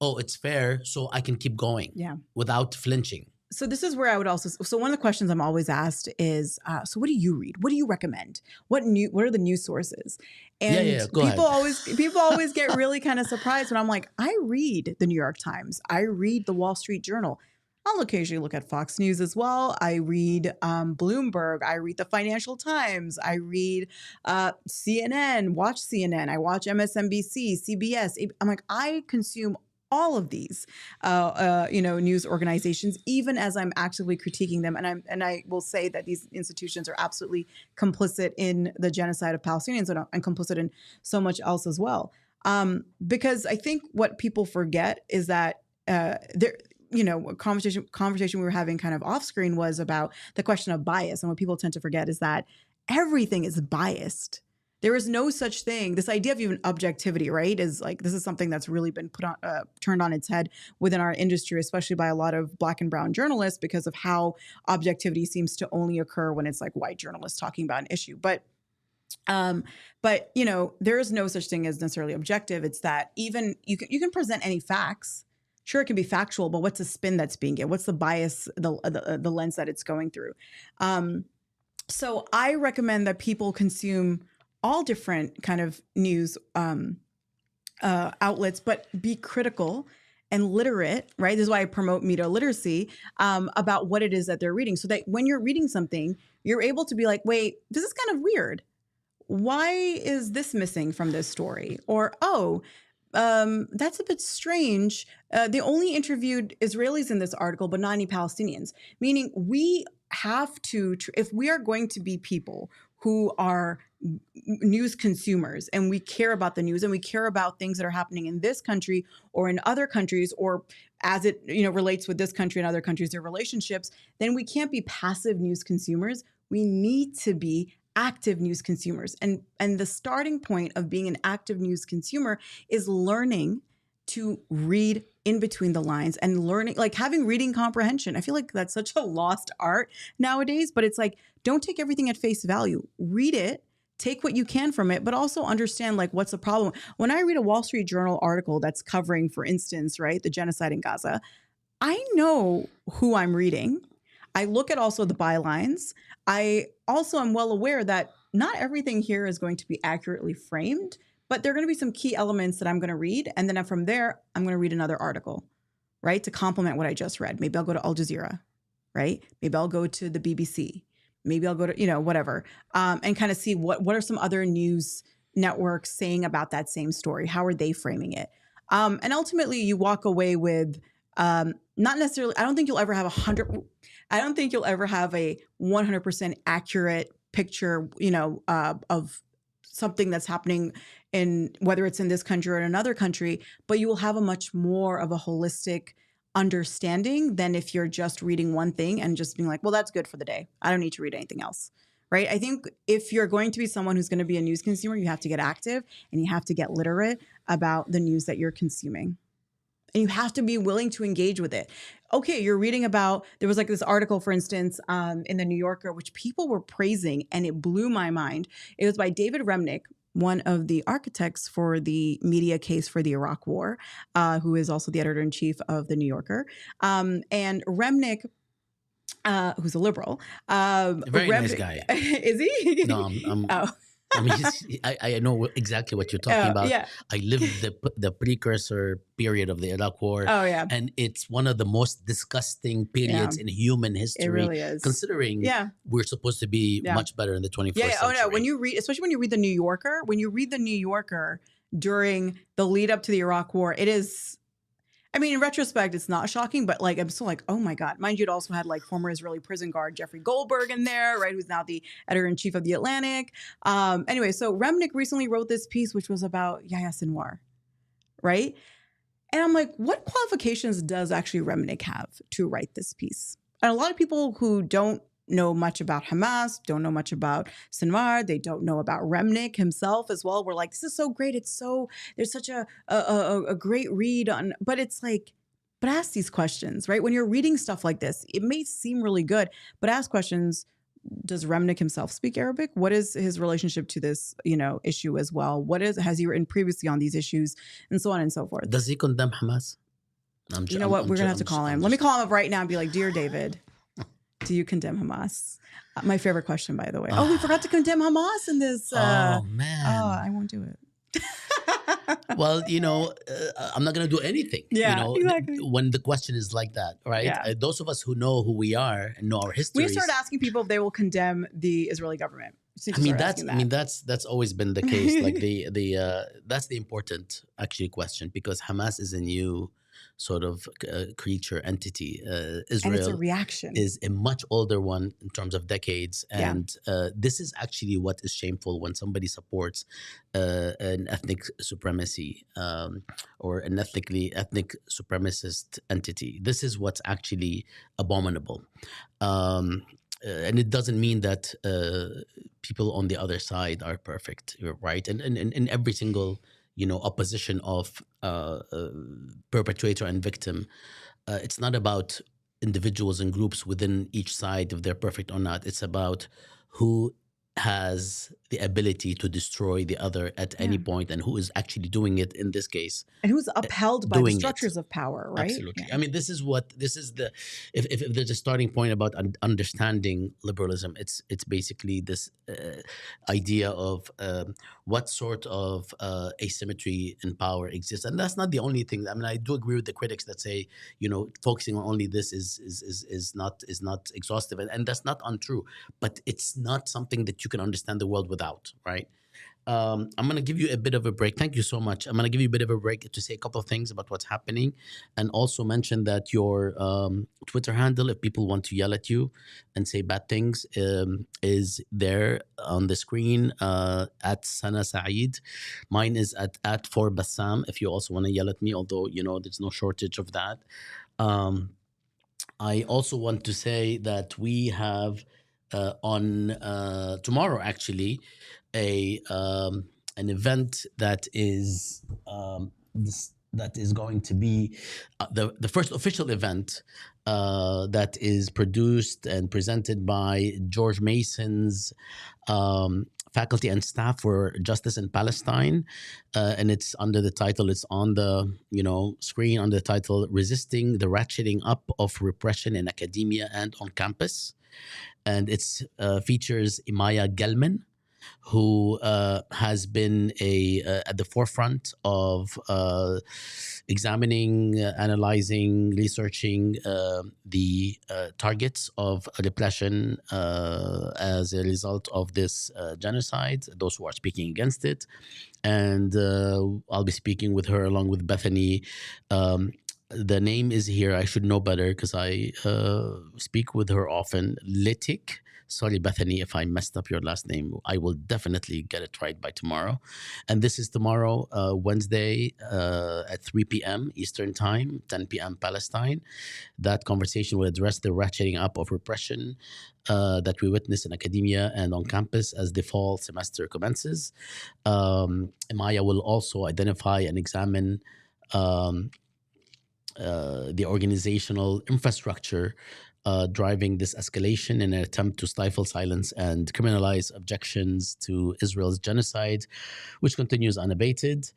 oh, it's fair, so I can keep going without flinching. So this is where I would also, so one of the questions I'm always asked is, so what do you read? What do you recommend? What are the news sources? And Go people ahead. people always get really kind of surprised when I'm like, I read the New York Times. I read the Wall Street Journal. I'll occasionally look at Fox News as well. I read Bloomberg. I read the Financial Times. I read CNN, watch CNN. I watch MSNBC, CBS. I'm like, I consume all of these, news organizations, even as I'm actively critiquing them. And I will say that these institutions are absolutely complicit in the genocide of Palestinians and complicit in so much else as well. Because I think what people forget is that there, a conversation we were having kind of off screen was about the question of bias. And what people tend to forget is that everything is biased. There is no such thing. This idea of even objectivity, right, is like, this is something that's really been turned on its head within our industry, especially by a lot of Black and brown journalists, because of how objectivity seems to only occur when it's like white journalists talking about an issue. But there is no such thing as necessarily objective. It's that even you can present any facts. Sure, it can be factual, but what's the spin that's being given? What's the bias, the lens that it's going through? So I recommend that people consume all different kind of news outlets, but be critical and literate, right? This is why I promote media literacy, about what it is that they're reading. So that when you're reading something, you're able to be like, wait, this is kind of weird. Why is this missing from this story? Or, oh, that's a bit strange. They only interviewed Israelis in this article, but not any Palestinians. Meaning, we have to, if we are going to be people who are news consumers and we care about the news and we care about things that are happening in this country or in other countries, or as it relates with this country and other countries, their relationships, then we can't be passive news consumers. We need to be active news consumers. And the starting point of being an active news consumer is learning to read in between the lines and learning, like having reading comprehension. I feel like that's such a lost art nowadays, but it's like, don't take everything at face value. Read it, take what you can from it, but also understand like what's the problem. When I read a Wall Street Journal article that's covering, for instance, right, the genocide in Gaza, I know who I'm reading. I look at also the bylines. I also am well aware that not everything here is going to be accurately framed, but there are going to be some key elements that I'm going to read. And then from there, I'm going to read another article, right, to complement what I just read. Maybe I'll go to Al Jazeera, right? Maybe I'll go to the BBC. Maybe I'll go to, whatever, and kind of see what are some other news networks saying about that same story? How are they framing it? And ultimately, you walk away with not necessarily, I don't think you'll ever have a 100% accurate picture, of something that's happening in, whether it's in this country or in another country, but you will have a much more of a holistic understanding than if you're just reading one thing and just being like, well, that's good for the day. I don't need to read anything else. Right. I think if you're going to be someone who's going to be a news consumer, you have to get active and you have to get literate about the news that you're consuming. And you have to be willing to engage with it. Okay, you're reading about, there was like this article, for instance, in the New Yorker, which people were praising, and it blew my mind. It was by David Remnick, one of the architects for the media case for the Iraq War, who is also the editor-in-chief of the New Yorker. And Remnick, who's a liberal. A very nice guy. Is he? No, Oh. I mean, I know exactly what you're talking about. Yeah. I lived the precursor period of the Iraq War. Oh, yeah. And it's one of the most disgusting periods in human history. It really is. Considering we're supposed to be much better in the 21st century. Oh, no. When you read, especially when you read the New Yorker, during the lead up to the Iraq War, it is, I mean, in retrospect, it's not shocking, but like, I'm still like, oh my God. Mind you, it also had like former Israeli prison guard Jeffrey Goldberg in there, right? Who's now the editor-in-chief of The Atlantic. Anyway, so Remnick recently wrote this piece, which was about Yahya Sinwar, right? And I'm like, what qualifications does actually Remnick have to write this piece? And a lot of people who don't know much about Hamas, don't know much about Sinwar, they don't know about Remnick himself as well. We're like, this is so great. There's such a great read on, but it's like, but ask these questions, right? When you're reading stuff like this, it may seem really good, but ask questions. Does Remnick himself speak Arabic? What is his relationship to this, issue as well? Has he written previously on these issues, and so on and so forth? Does he condemn Hamas? We're going to have to call him. Let me call him up right now and be like, dear David, do you condemn Hamas? My favorite question, by the way. We forgot to condemn Hamas in this. Oh, man. I won't do it. Well, I'm not going to do anything. Yeah, exactly. When the question is like that, right? Yeah. Those of us who know who we are and know our history. We start asking people if they will condemn the Israeli government. That's always been the case. Like that's the important actually question, because Hamas is a new sort of creature entity. Israel, and it's a reaction, is a much older one in terms of decades, and this is actually what is shameful when somebody supports an ethnic supremacy or an ethnic supremacist entity. This is what's actually abominable. And it doesn't mean that people on the other side are perfect, right? And in every single opposition of perpetrator and victim, it's not about individuals and groups within each side if they're perfect or not. It's about who has the ability to destroy the other at any Yeah. point, and who is actually doing it in this case, And who's upheld by the doing it. structures of power, right? Absolutely. Yeah. I mean, this is the, if there's a starting point about understanding liberalism, it's basically this idea of what sort of asymmetry in power exists, and that's not the only thing. I mean, I do agree with the critics that say, focusing on only this is not exhaustive, and that's not untrue. But it's not something that you can understand the world without, right? I'm going to give you a bit of a break. Thank you so much. I'm going to give you a bit of a break to say a couple of things about what's happening, and also mention that your Twitter handle, if people want to yell at you and say bad things, is there on the screen at Sana Saeed. Mine is at for Bassam. If you also want to yell at me, although there's no shortage of that. Um, I also want to say that we have on tomorrow actually a an event that is that is going to be the first official event that is produced and presented by George Mason's faculty and staff for justice in Palestine, and it's under the title. It's on the screen under the title "Resisting the Ratcheting Up of Repression in Academia and on Campus," and it's features Imaya Gelman, who has been at the forefront of examining, analyzing, researching the targets of repression as a result of this genocide, those who are speaking against it. And I'll be speaking with her along with Bethany. The name is here. I should know better because I speak with her often. Litik. Sorry, Bethany, if I messed up your last name. I will definitely get it right by tomorrow. And this is tomorrow, Wednesday, at 3 p.m. Eastern Time, 10 p.m. Palestine. That conversation will address the ratcheting up of repression that we witness in academia and on campus as the fall semester commences. Maya will also identify and examine the organizational infrastructure driving this escalation in an attempt to stifle silence and criminalize objections to Israel's genocide, which continues unabated.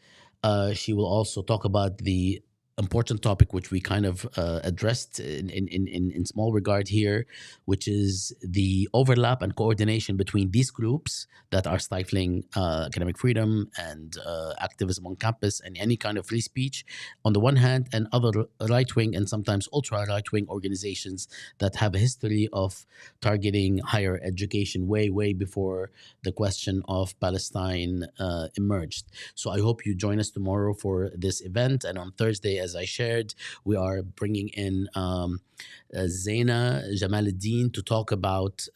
She will also talk about the important topic which we kind of addressed in small regard here, which is the overlap and coordination between these groups that are stifling academic freedom and activism on campus and any kind of free speech on the one hand, and other right-wing and sometimes ultra-right-wing organizations that have a history of targeting higher education way before the question of Palestine emerged. So I hope you join us tomorrow for this event. And on Thursday, as I shared, we are bringing in Zaina Jamaluddin to talk about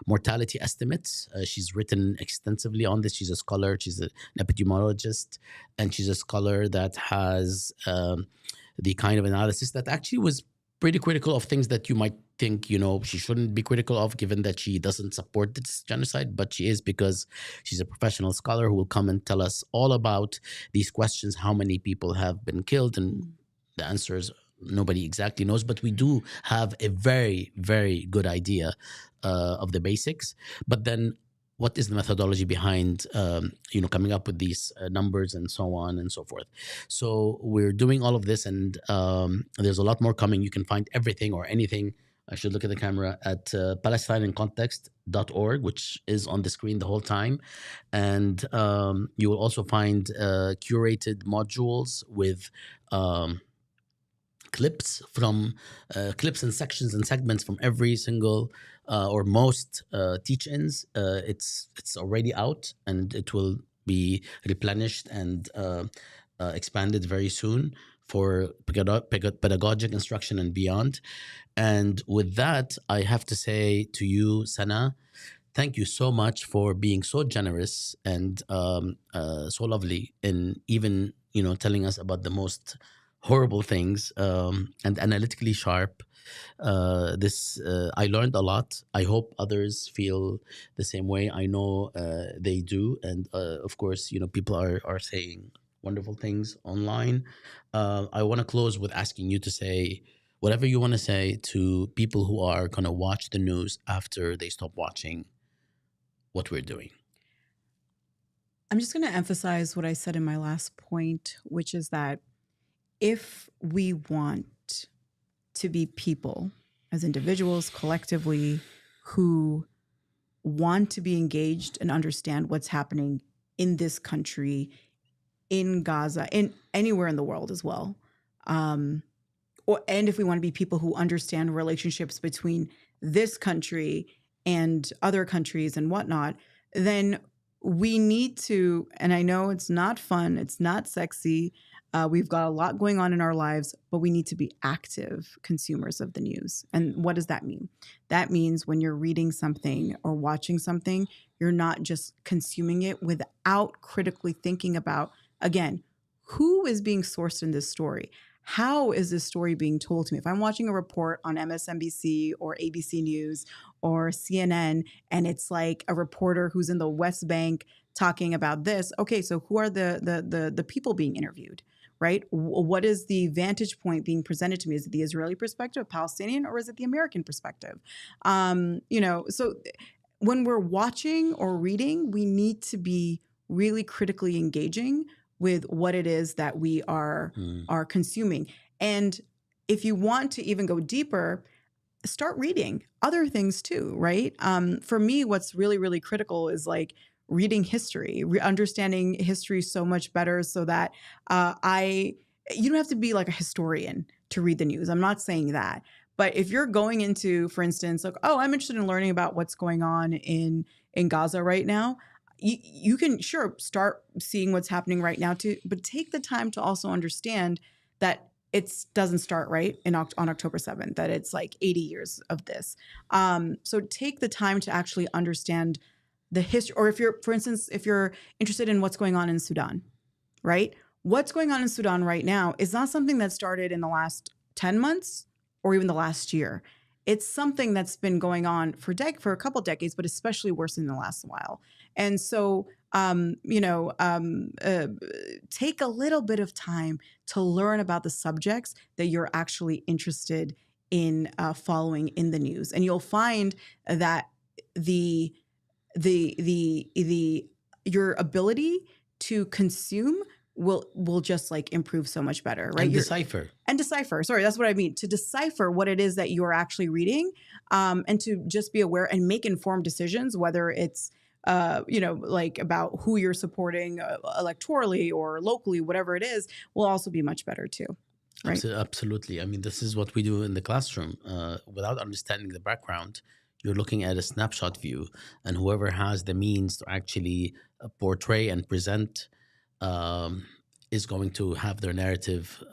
mortality estimates. She's written extensively on this. She's a scholar, she's an epidemiologist, and she's a scholar that has the kind of analysis that actually was pretty critical of things that you might think, she shouldn't be critical of, given that she doesn't support this genocide, but she is, because she's a professional scholar who will come and tell us all about these questions. How many people have been killed? And the answer is nobody exactly knows, but we do have a very, very good idea of the basics. But then what is the methodology behind coming up with these numbers and so on and so forth. So we're doing all of this, and there's a lot more coming. You can find everything or anything. I should look at the camera at palestineincontext.org, which is on the screen the whole time. And you will also find curated modules with clips and sections and segments from every single or most teach-ins. It's already out, and it will be replenished and expanded very soon for pedagogic instruction and beyond. And with that, I have to say to you, Sana, thank you so much for being so generous and so lovely in even telling us about the most horrible things and analytically sharp. I learned a lot. I hope others feel the same way. I know they do, and of course, people are saying wonderful things online. I want to close with asking you to say whatever you want to say to people who are going to watch the news after they stop watching what we're doing. I'm just going to emphasize what I said in my last point, which is that if we want to be people as individuals collectively who want to be engaged and understand what's happening in this country, in Gaza, in anywhere in the world as well. And if we want to be people who understand relationships between this country and other countries and whatnot, then we need to, and I know it's not fun, it's not sexy. We've got a lot going on in our lives, but we need to be active consumers of the news. And what does that mean? That means when you're reading something or watching something, you're not just consuming it without critically thinking about, again, who is being sourced in this story? How is this story being told to me? If I'm watching a report on MSNBC or ABC News or CNN, and it's like a reporter who's in the West Bank talking about this, okay, so who are the people being interviewed, right? What is the vantage point being presented to me? Is it the Israeli perspective, Palestinian, or is it the American perspective? So when we're watching or reading, we need to be really critically engaging with what it is that we are consuming. And if you want to even go deeper, start reading other things too, right? For me, what's really, really critical is like reading history, understanding history so much better so that you don't have to be like a historian to read the news. I'm not saying that. But if you're going into, for instance, like, oh, I'm interested in learning about what's going on in Gaza right now, you can sure start seeing what's happening right now too, but take the time to also understand that it doesn't start right on October 7th, that it's like 80 years of this. So take the time to actually understand the history, or if you're, for instance, if you're interested in what's going on in Sudan, right? What's going on in Sudan right now is not something that started in the last 10 months or even the last year. It's something that's been going on for a couple decades, but especially worse in the last while. And so, take a little bit of time to learn about the subjects that you're actually interested in following in the news, and you'll find that your ability to consume will just like improve so much better, right? And decipher. Sorry, that's what I mean. To decipher what it is that you're actually reading, and to just be aware and make informed decisions, whether it's like about who you're supporting electorally or locally, whatever it is, will also be much better too. Right? Absolutely. I mean, this is what we do in the classroom. Without understanding the background, you're looking at a snapshot view, and whoever has the means to actually portray and present is going to have their narrative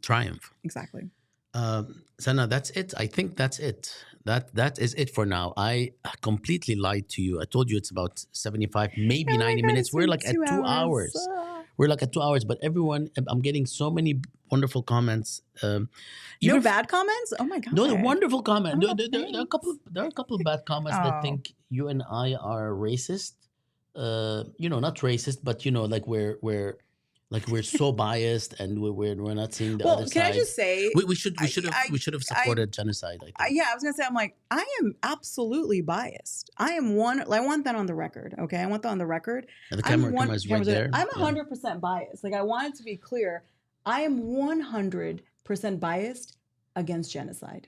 triumph. Exactly. Sana, that's it. I think that's it. That is it for now. I completely lied to you. I told you it's about 75, maybe 90 minutes. We're like at 2 hours. We're like at 2 hours, but everyone, I'm getting so many wonderful comments. No bad comments? Oh my God. No, the wonderful comment. There are a couple of bad comments that think you and I are racist. Not racist, but we're so biased and we're not seeing the other side. Can I just say we should have supported genocide, I think. I was gonna say, I'm like, I am absolutely biased. I want that on the record. Okay. I want that on the record. And the camera is right there. I'm 100% biased. Like, I want it to be clear. I am 100% biased against genocide.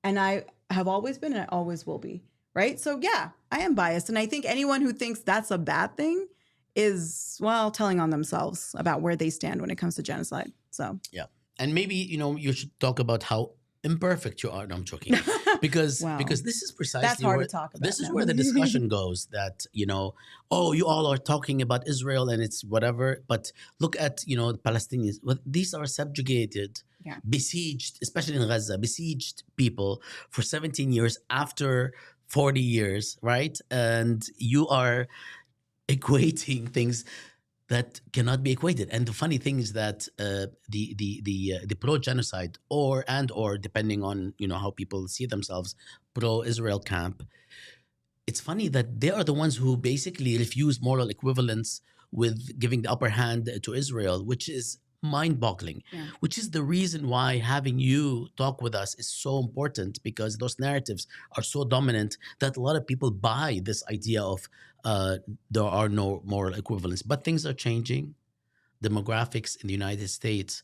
And I have always been, and I always will be. Right. So yeah, I am biased. And I think anyone who thinks that's a bad thing is, well, telling on themselves about where they stand when it comes to genocide. So yeah. And maybe, you should talk about how imperfect you are. No, I'm joking. Because this is precisely that's hard to talk about. This is where the discussion goes, that, you all are talking about Israel and it's whatever. But look at, the Palestinians. These are subjugated, besieged, especially in Gaza, besieged people for 17 years after 40 years, right? And you are equating things that cannot be equated. And the funny thing is that the pro-genocide or depending on how people see themselves, pro-Israel camp, it's funny that they are the ones who basically refuse moral equivalence with giving the upper hand to Israel, which is mind-boggling, Yeah. which is the reason why having you talk with us is so important, because those narratives are so dominant that a lot of people buy this idea of there are no moral equivalents. But things are changing. Demographics in the United States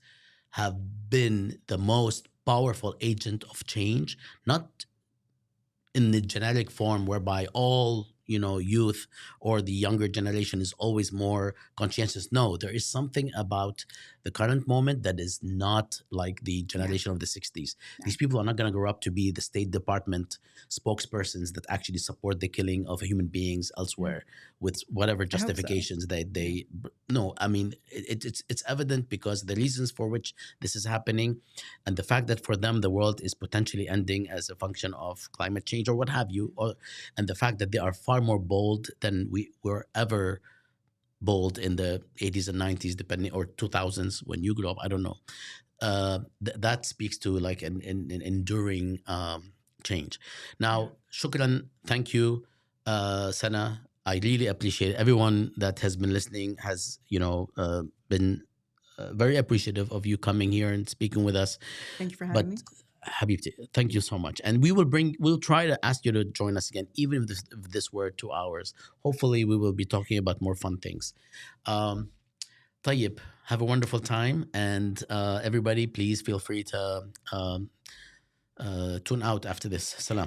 have been the most powerful agent of change, not in the genetic form whereby all youth or the younger generation is always more conscientious. No, there is something about the current moment that is not like the generation of the 60s. These people are not going to grow up to be the State Department spokespersons that actually support the killing of human beings elsewhere with whatever I hope so. justifications they no, I mean, it's evident because the reasons for which this is happening, and the fact that for them the world is potentially ending as a function of climate change or what have you, and the fact that they are far more bold than we were ever bold in the 80s and 90s, depending, or 2000s when you grew up. I don't know. That speaks to like an enduring change. Now, shukran, thank you, Sana. I really appreciate it. Everyone that has been listening has, been very appreciative of you coming here and speaking with us. Thank you for having me. Habibti, thank you so much. And we'll try to ask you to join us again, even if this were 2 hours. Hopefully, we will be talking about more fun things. Tayyip, have a wonderful time. And everybody, please feel free to tune out after this. Salam.